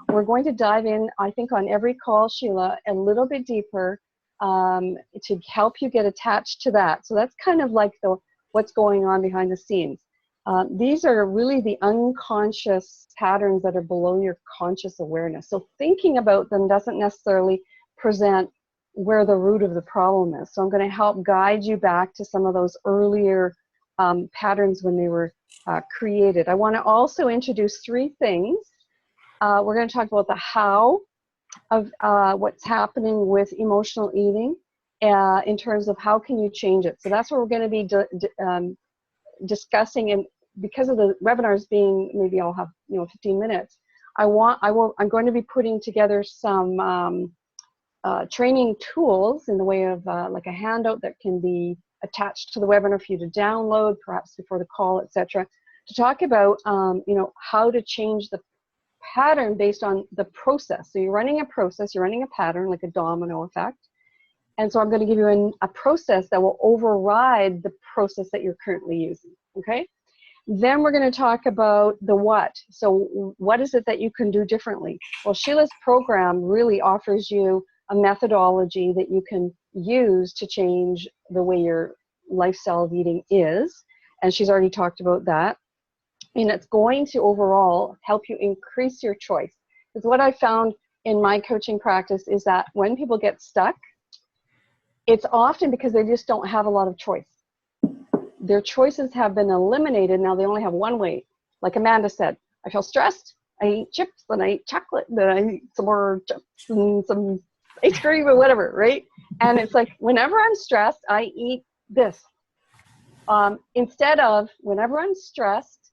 we're going to dive in, I think on every call, Sheila, a little bit deeper to help you get attached to that. So that's kind of like what's going on behind the scenes. These are really the unconscious patterns that are below your conscious awareness. So thinking about them doesn't necessarily present where the root of the problem is. So I'm going to help guide you back to some of those earlier patterns when they were created. I want to also introduce three things. We're going to talk about the how of what's happening with emotional eating in terms of how can you change it. So that's what we're going to be discussing, and because of the webinars being, maybe I'll have 15 minutes. I'm going to be putting together some training tools in the way of like a handout that can be attached to the webinar for you to download, perhaps before the call, etc., to talk about how to change the pattern based on the process. So you're running a process, you're running a pattern, like a domino effect. And so I'm going to give you a process that will override the process that you're currently using, okay? Then we're going to talk about the what. So what is it that you can do differently? Well, Sheila's program really offers you a methodology that you can use to change the way your lifestyle of eating is. And she's already talked about that. And it's going to overall help you increase your choice. Because what I found in my coaching practice is that when people get stuck, it's often because they just don't have a lot of choice. Their choices have been eliminated. Now they only have one way. Like Amanda said, I feel stressed, I eat chips, then I eat chocolate, then I eat some more chips and some ice cream or whatever, right? And it's like, whenever I'm stressed, I eat this. Instead of, whenever I'm stressed,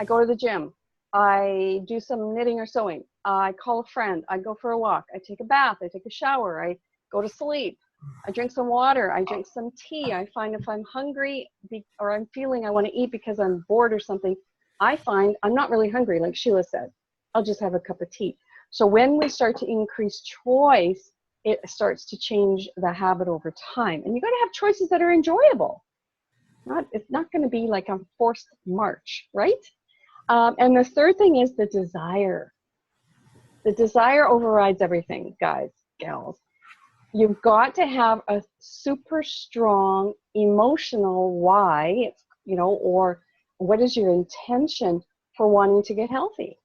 I go to the gym, I do some knitting or sewing, I call a friend, I go for a walk, I take a bath, I take a shower, I go to sleep, I drink some water, I drink some tea. I find if I'm hungry or I'm feeling I want to eat because I'm bored or something, I find I'm not really hungry, like Sheila said. I'll just have a cup of tea. So when we start to increase choice, it starts to change the habit over time. And you got to have choices that are enjoyable. It's not going to be like a forced march, right? And the third thing is the desire. The desire overrides everything, guys, gals. You've got to have a super strong emotional why, or what is your intention for wanting to get healthy.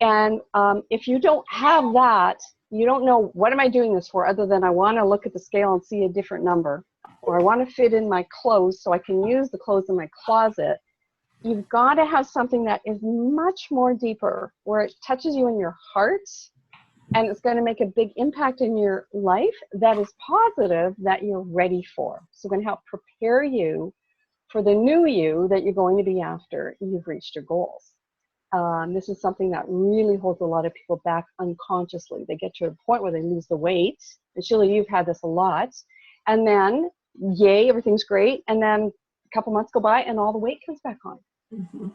And if you don't have that, you don't know, what am I doing this for, other than I want to look at the scale and see a different number, or I want to fit in my clothes so I can use the clothes in my closet. You've got to have something that is much more deeper, where it touches you in your heart, and it's going to make a big impact in your life that is positive, that you're ready for. So we're going to help prepare you for the new you that you're going to be after you've reached your goals. This is something that really holds a lot of people back unconsciously. They get to a point where they lose the weight. And Sheila, you've had this a lot. And then, yay, everything's great. And then a couple months go by and all the weight comes back on. Mm-hmm.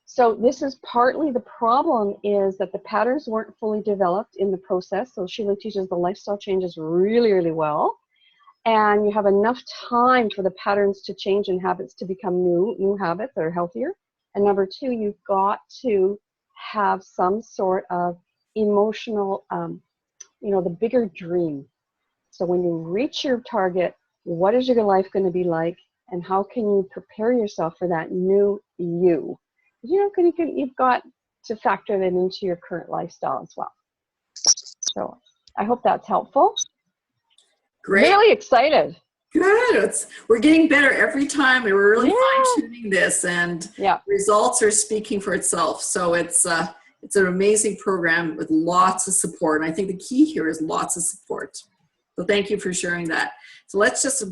So this is partly the problem, is that the patterns weren't fully developed in the process. So Sheila teaches the lifestyle changes really, really well. And you have enough time for the patterns to change and habits to become new habits that are healthier. And number two, you've got to have some sort of emotional, the bigger dream. So when you reach your target, what is your life going to be like? and how can you prepare yourself for that new you? You know, you've got to factor that into your current lifestyle as well. So I hope that's helpful. Great. Really excited. Good. We're getting better every time, and we're really fine-tuning this, and results are speaking for itself. So it's an amazing program with lots of support. And I think the key here is lots of support. So thank you for sharing that. So let's just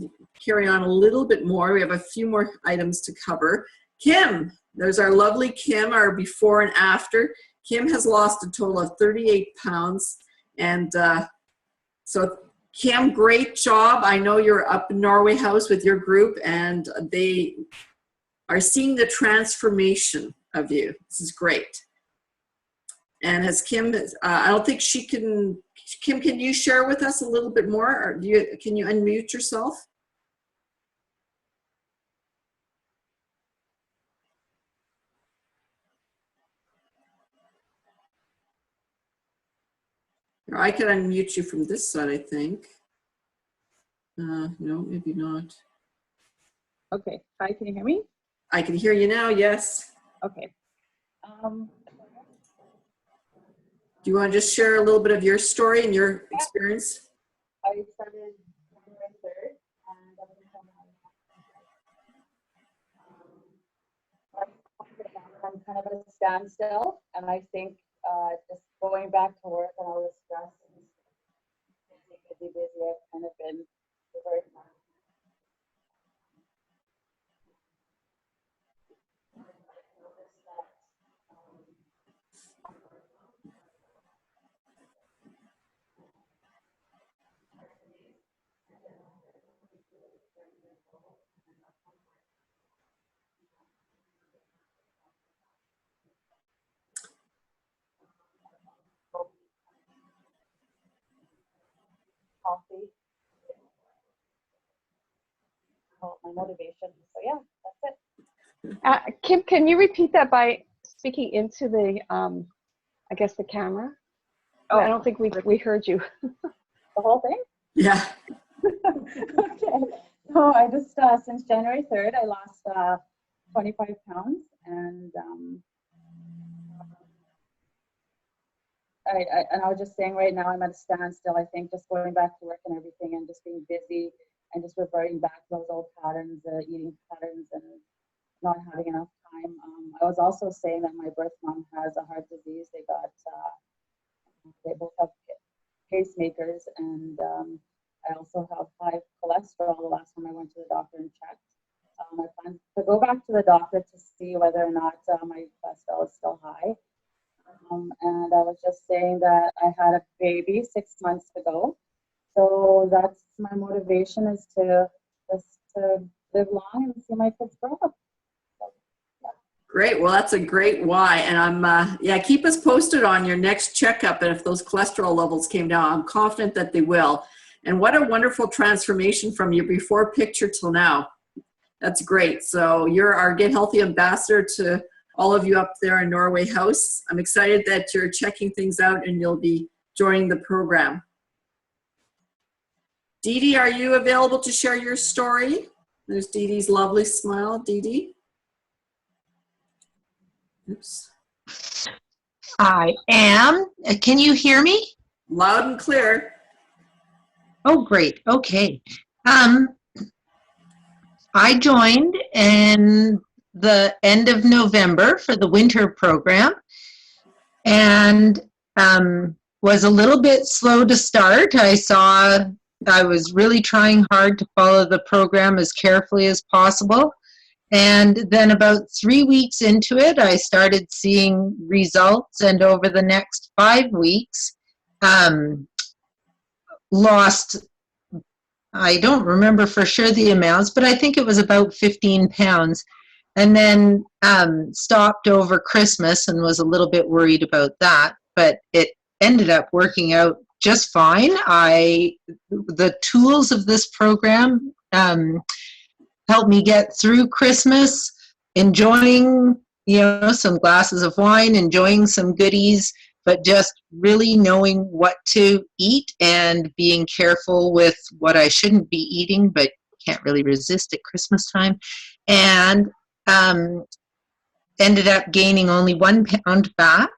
carry on a little bit more. We have a few more items to cover. Kim, there's our lovely Kim, our before and after. Kim has lost a total of 38 pounds. And so Kim, great job. I know you're up in Norway House with your group, and they are seeing the transformation of you. This is great. And has Kim, I don't think she can, Kim, can you share with us a little bit more? Or can you unmute yourself? Or I could unmute you from this side, I think. No, maybe not. Okay. Hi, can you hear me? I can hear you now, yes. Okay. Do you want to just share a little bit of your story and your experience? I started January 3rd, and I'm kind of at a standstill, and I think just going back to work and all the stress and busy, I've kind of been very healthy. My motivation. So yeah, that's it. Kim, can you repeat that by speaking into the, I guess the camera? Oh, I don't think we heard you. The whole thing? Yeah. Okay. So I just, since January 3rd, I lost 25 pounds, and I was just saying right now I'm at a standstill. I think just going back to work and everything, and just being busy and just reverting back to those old patterns, eating patterns, and not having enough time. I was also saying that my birth mom has a heart disease. They both have pacemakers, and I also have high cholesterol. The last time I went to the doctor and checked, I plan to go back to the doctor to see whether or not my cholesterol is still high. And I was just saying that I had a baby 6 months ago. So that's my motivation, is to live long and see my kids grow up. So, yeah. Great. Well, that's a great why. And I'm, keep us posted on your next checkup. And if those cholesterol levels came down, I'm confident that they will. And what a wonderful transformation from your before picture till now. That's great. So you're our Get Healthy ambassador to all of you up there in Norway House. I'm excited that you're checking things out and you'll be joining the program. Dede, are you available to share your story? There's Dede's lovely smile. Dede? Oops. I am. Can you hear me? Loud and clear. Oh, great. Okay. I joined in the end of November for the winter program, and was a little bit slow to start. I was really trying hard to follow the program as carefully as possible. And then about 3 weeks into it, I started seeing results, and over the next 5 weeks, lost, I don't remember for sure the amounts, but I think it was about 15 pounds. And then stopped over Christmas and was a little bit worried about that, but it ended up working out just fine. The tools of this program helped me get through Christmas, enjoying, some glasses of wine, enjoying some goodies, but just really knowing what to eat and being careful with what I shouldn't be eating, but can't really resist at Christmas time. And ended up gaining only 1 pound back.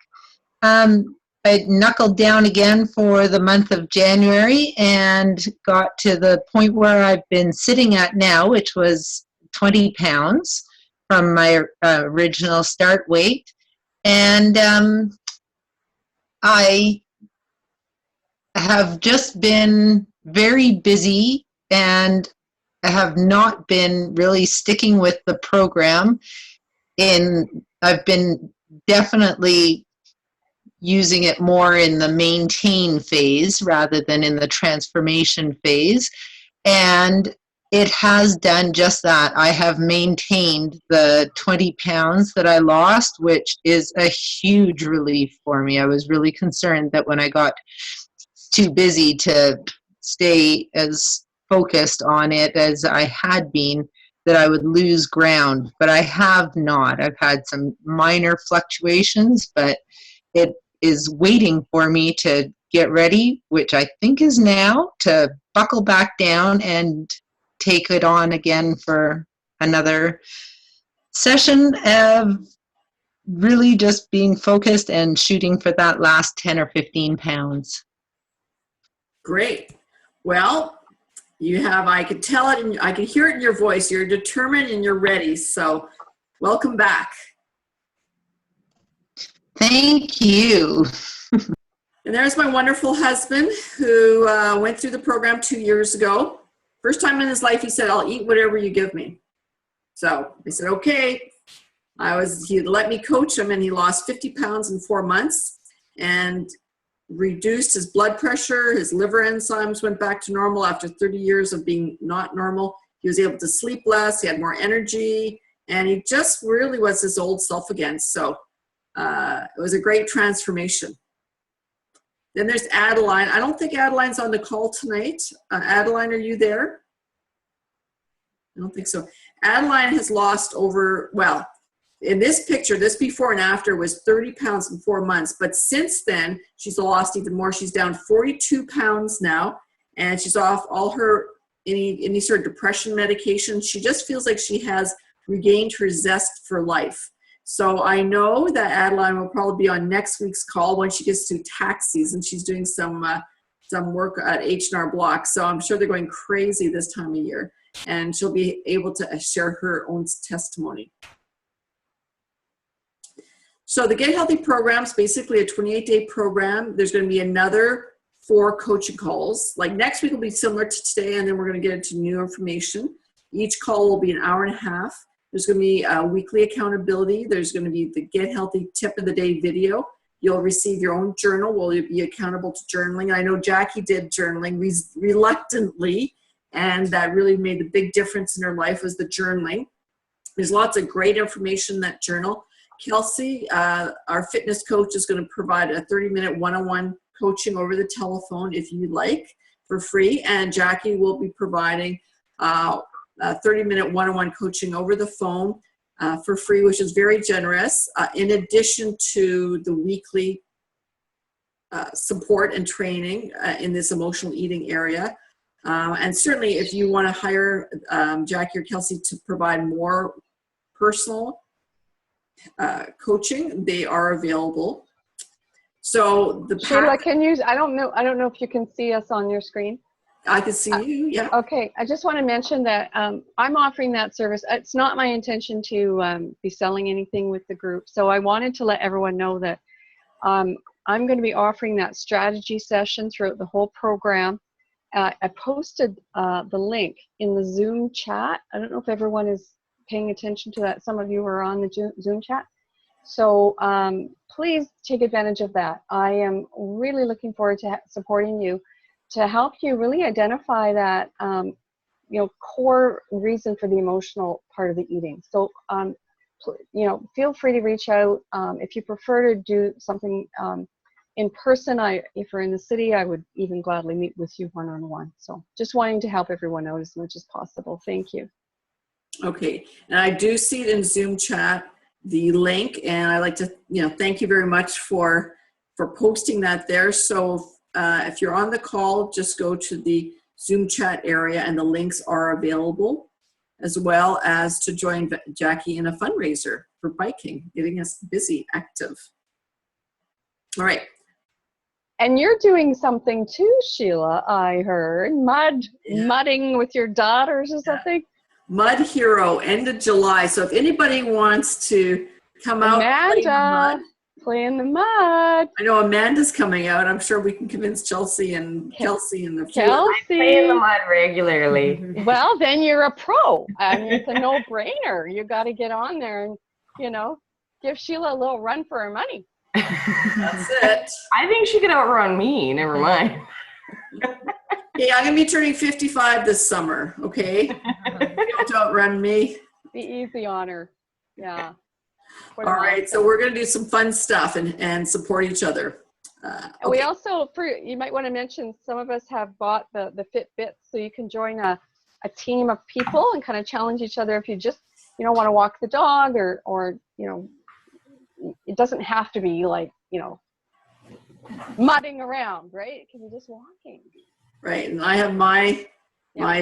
I knuckled down again for the month of January and got to the point where I've been sitting at now, which was 20 pounds from my original start weight. And I have just been very busy, and I have not been really sticking with the program. I've been definitely using it more in the maintain phase rather than in the transformation phase. And it has done just that. I have maintained the 20 pounds that I lost, which is a huge relief for me. I was really concerned that when I got too busy to stay as focused on it as I had been, that I would lose ground, but I have not. I've had some minor fluctuations, but it is waiting for me to get ready, which I think is now, to buckle back down and take it on again for another session of really just being focused and shooting for that last 10 or 15 pounds. Great. Well, you have, I could tell it, and I can hear it in your voice. You're determined and you're ready. So welcome back. Thank you. And there's my wonderful husband who went through the program 2 years ago. First time in his life, he said, I'll eat whatever you give me. So I said, okay. He let me coach him, and he lost 50 pounds in 4 months and reduced his blood pressure. His liver enzymes went back to normal after 30 years of being not normal. He was able to sleep less. He had more energy, and he just really was his old self again. So it was a great transformation. Then there's Adeline. I don't think Adeline's on the call tonight. Adeline, are you there? I don't think so. Adeline has lost in this picture, this before and after was 30 pounds in 4 months. But since then, she's lost even more. She's down 42 pounds now, and she's off all her, any sort of depression medication. She just feels like she has regained her zest for life. So I know that Adeline will probably be on next week's call when she gets to tax season. She's doing some work at H&R Block. So I'm sure they're going crazy this time of year, and she'll be able to share her own testimony. So the Get Healthy program is basically a 28-day program. There's going to be another 4 coaching calls. Like next week will be similar to today, and then we're going to get into new information. Each call will be an hour and a half. There's going to be weekly accountability. There's going to be the Get Healthy Tip of the Day video. You'll receive your own journal. Will you be accountable to journaling? I know Jacquie did journaling reluctantly, and that really made a big difference in her life, was the journaling. There's lots of great information in that journal. Kelsey, our fitness coach, is going to provide a 30-minute one-on-one coaching over the telephone if you like, for free. And Jacquie will be providing a 30-minute one-on-one coaching over the phone for free, which is very generous, in addition to the weekly support and training in this emotional eating area. And certainly if you want to hire Jacquie or Kelsey to provide more personal coaching, they are available. So the Sheila, I don't know if you can see us on your screen. I can see you, yeah. Okay, I just want to mention that I'm offering that service. It's not my intention to be selling anything with the group, so I wanted to let everyone know that I'm going to be offering that strategy session throughout the whole program. I posted the link in the Zoom chat. I don't know if everyone is paying attention to that. Some of you are on the Zoom chat. So please take advantage of that. I am really looking forward to supporting you to help you really identify that core reason for the emotional part of the eating. So feel free to reach out. If you prefer to do something in person, if you're in the city, I would even gladly meet with you one-on-one. So just wanting to help everyone out as much as possible. Thank you. Okay, and I do see it in Zoom chat, the link, and I'd like to thank you very much for posting that there. So if you're on the call, just go to the Zoom chat area, and the links are available, as well as to join Jackie in a fundraiser for biking, getting us busy, active. All right. And you're doing something too, Sheila, I heard. Mudding with your daughters or something? Mud Hero, end of July. So if anybody wants to come out and play in the mud. I know Amanda's coming out. I'm sure we can convince Chelsea and Kelsey and the I play in the mud regularly. Well, then you're a pro. I mean, it's a no-brainer. You got to get on there and, you know, give Sheila a little run for her money. That's it. I think she could outrun me. Never mind. Hey, I'm going to be turning 55 this summer, okay? Don't outrun me. The easy honor. Yeah. All right, so we're going to do some fun stuff and support each other. And we also, you might want to mention, some of us have bought the Fitbits, so you can join a team of people and kind of challenge each other if you just, you know, want to walk the dog or, you know, it doesn't have to be like, you know, mudding around, right? It can be just walking. Right, and I have my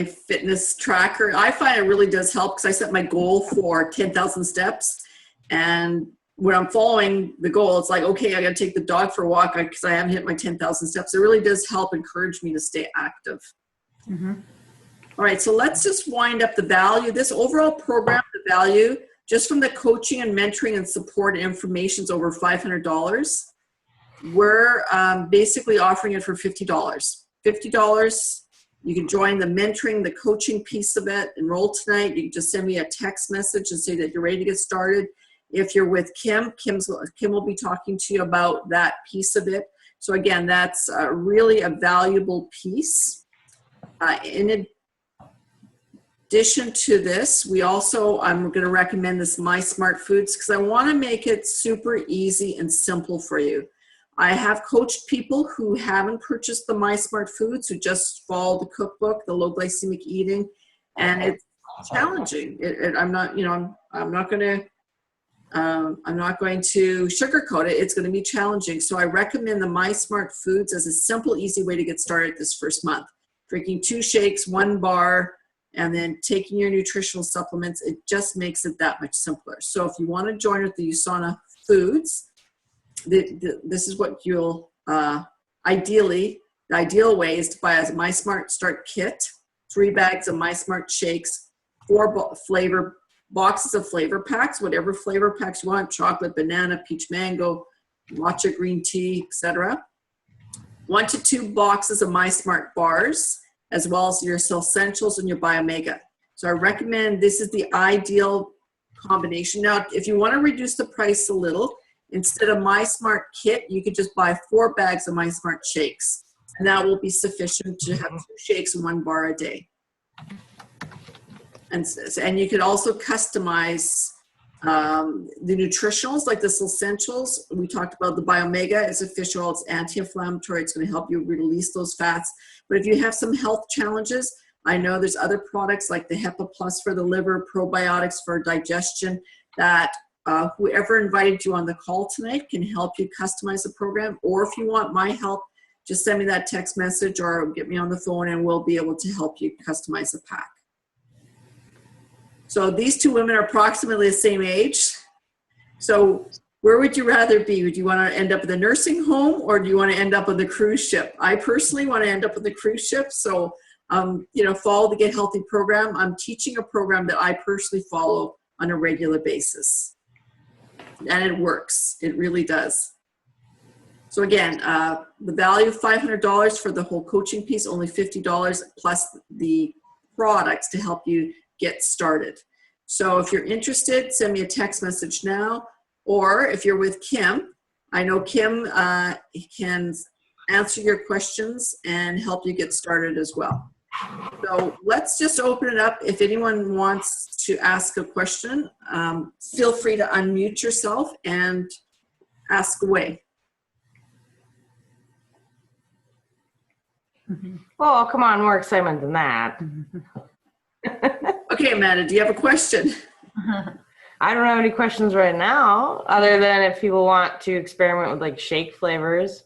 fitness tracker. I find it really does help because I set my goal for 10,000 steps. And when I'm following the goal, it's like, okay, I got to take the dog for a walk because I haven't hit my 10,000 steps. It really does help encourage me to stay active. Mm-hmm. All right, so let's just wind up the value. This overall program, the value, just from the coaching and mentoring and support and information is over $500. We're basically offering it for $50. $50. You can join the mentoring, the coaching piece of it, enroll tonight. You can just send me a text message and say that you're ready to get started. If you're with Kim will be talking to you about that piece of it. So again, that's really a valuable piece. In addition to this, I'm going to recommend this My Smart Foods because I want to make it super easy and simple for you. I have coached people who haven't purchased the My Smart Foods, who just follow the cookbook, the low glycemic eating, and it's challenging. I'm not going to sugarcoat it. It's going to be challenging. So I recommend the My Smart Foods as a simple, easy way to get started this first month. Drinking 2 shakes, 1 bar, and then taking your nutritional supplements. It just makes it that much simpler. So if you want to join with the USANA Foods, this is what you'll the ideal way is to buy a My Smart Start kit, 3 bags of My Smart shakes, 4 boxes of flavor packs, whatever flavor packs you want, chocolate, banana, peach, mango, matcha, green tea, etc. 1 to 2 boxes of My Smart bars, as well as your essentials and your Biomega. So I recommend this is the ideal combination. Now, if you want to reduce the price a little, instead of My Smart kit, you could just buy 4 bags of My Smart shakes, and that will be sufficient to have 2 shakes and 1 bar a day. And you could also customize the nutritionals, like this essentials. We talked about the Biomega. It's a fish oil. It's anti-inflammatory. It's going to help you release those fats. But if you have some health challenges, I know there's other products like the HEPA Plus for the liver, probiotics for digestion, that whoever invited you on the call tonight can help you customize the program. Or if you want my help, just send me that text message or get me on the phone and we'll be able to help you customize the pack. So these 2 women are approximately the same age. So where would you rather be? Would you want to end up in the nursing home or do you want to end up on the cruise ship? I personally want to end up on the cruise ship. So, follow the Get Healthy program. I'm teaching a program that I personally follow on a regular basis. And it works. It really does. So again, the value of $500 for the whole coaching piece, only $50 plus the products to help you get started. So if you're interested, send me a text message now, or if you're with Kim, I know Kim can answer your questions and help you get started as well. So let's just open it up. If anyone wants to ask a question, feel free to unmute yourself and ask away. Oh, come on, more excitement than that. Okay, Amanda, do you have a question? I don't have any questions right now, other than if people want to experiment with like shake flavors.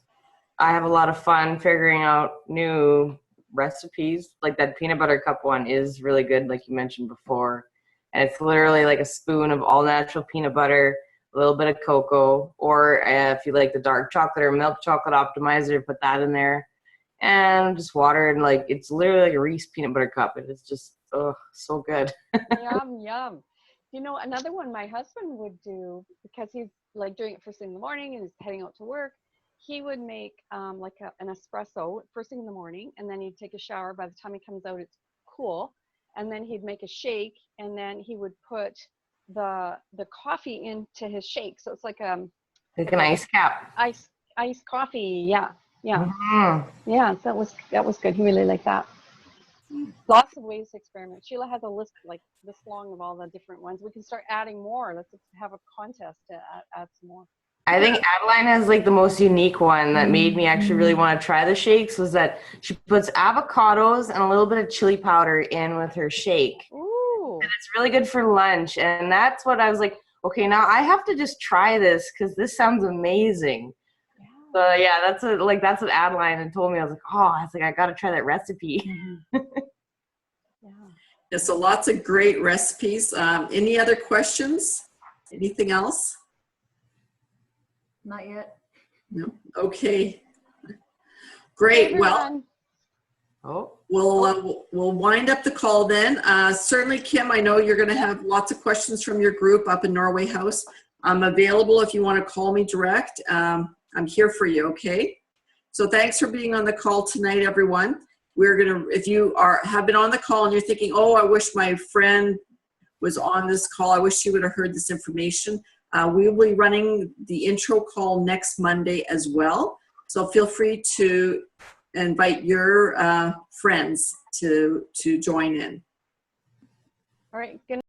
I have a lot of fun figuring out new recipes. Like that peanut butter cup one is really good, like you mentioned before. And it's literally like a spoon of all natural peanut butter, a little bit of cocoa, or if you like the dark chocolate or milk chocolate optimizer, put that in there, and just water, and like it's literally like a Reese peanut butter cup. It is just so good. Yum, yum. You know, another one my husband would do, because he's like doing it first thing in the morning and he's heading out to work, he would make like an espresso first thing in the morning, and then he'd take a shower. By the time he comes out, it's cool. And then he'd make a shake, and then he would put the coffee into his shake. So it's like an ice cap. Iced coffee. Yeah. Yeah. Mm-hmm. Yeah. That was good. He really liked that. Lots of ways to experiment. Sheila has a list like this long of all the different ones. We can start adding more. Let's have a contest to add some more. I think Adeline has like the most unique one that made me actually really want to try the shakes, was that she puts avocados and a little bit of chili powder in with her shake. Ooh. And it's really good for lunch. And that's what I was like, okay, now I have to just try this because this sounds amazing. Yeah. So yeah, that's what Adeline had told me. I was like, I got to try that recipe. Yeah, so lots of great recipes. Any other questions? Anything else? Not yet. No. Okay. Great. Well, we'll wind up the call then. Certainly, Kim, I know you're going to have lots of questions from your group up in Norway House. I'm available if you want to call me direct. I'm here for you. Okay. So thanks for being on the call tonight, everyone. We're gonna, if you have been on the call and you're thinking, oh, I wish my friend was on this call, I wish she would have heard this information. We will be running the intro call next Monday as well. So feel free to invite your friends to join in. All right. Good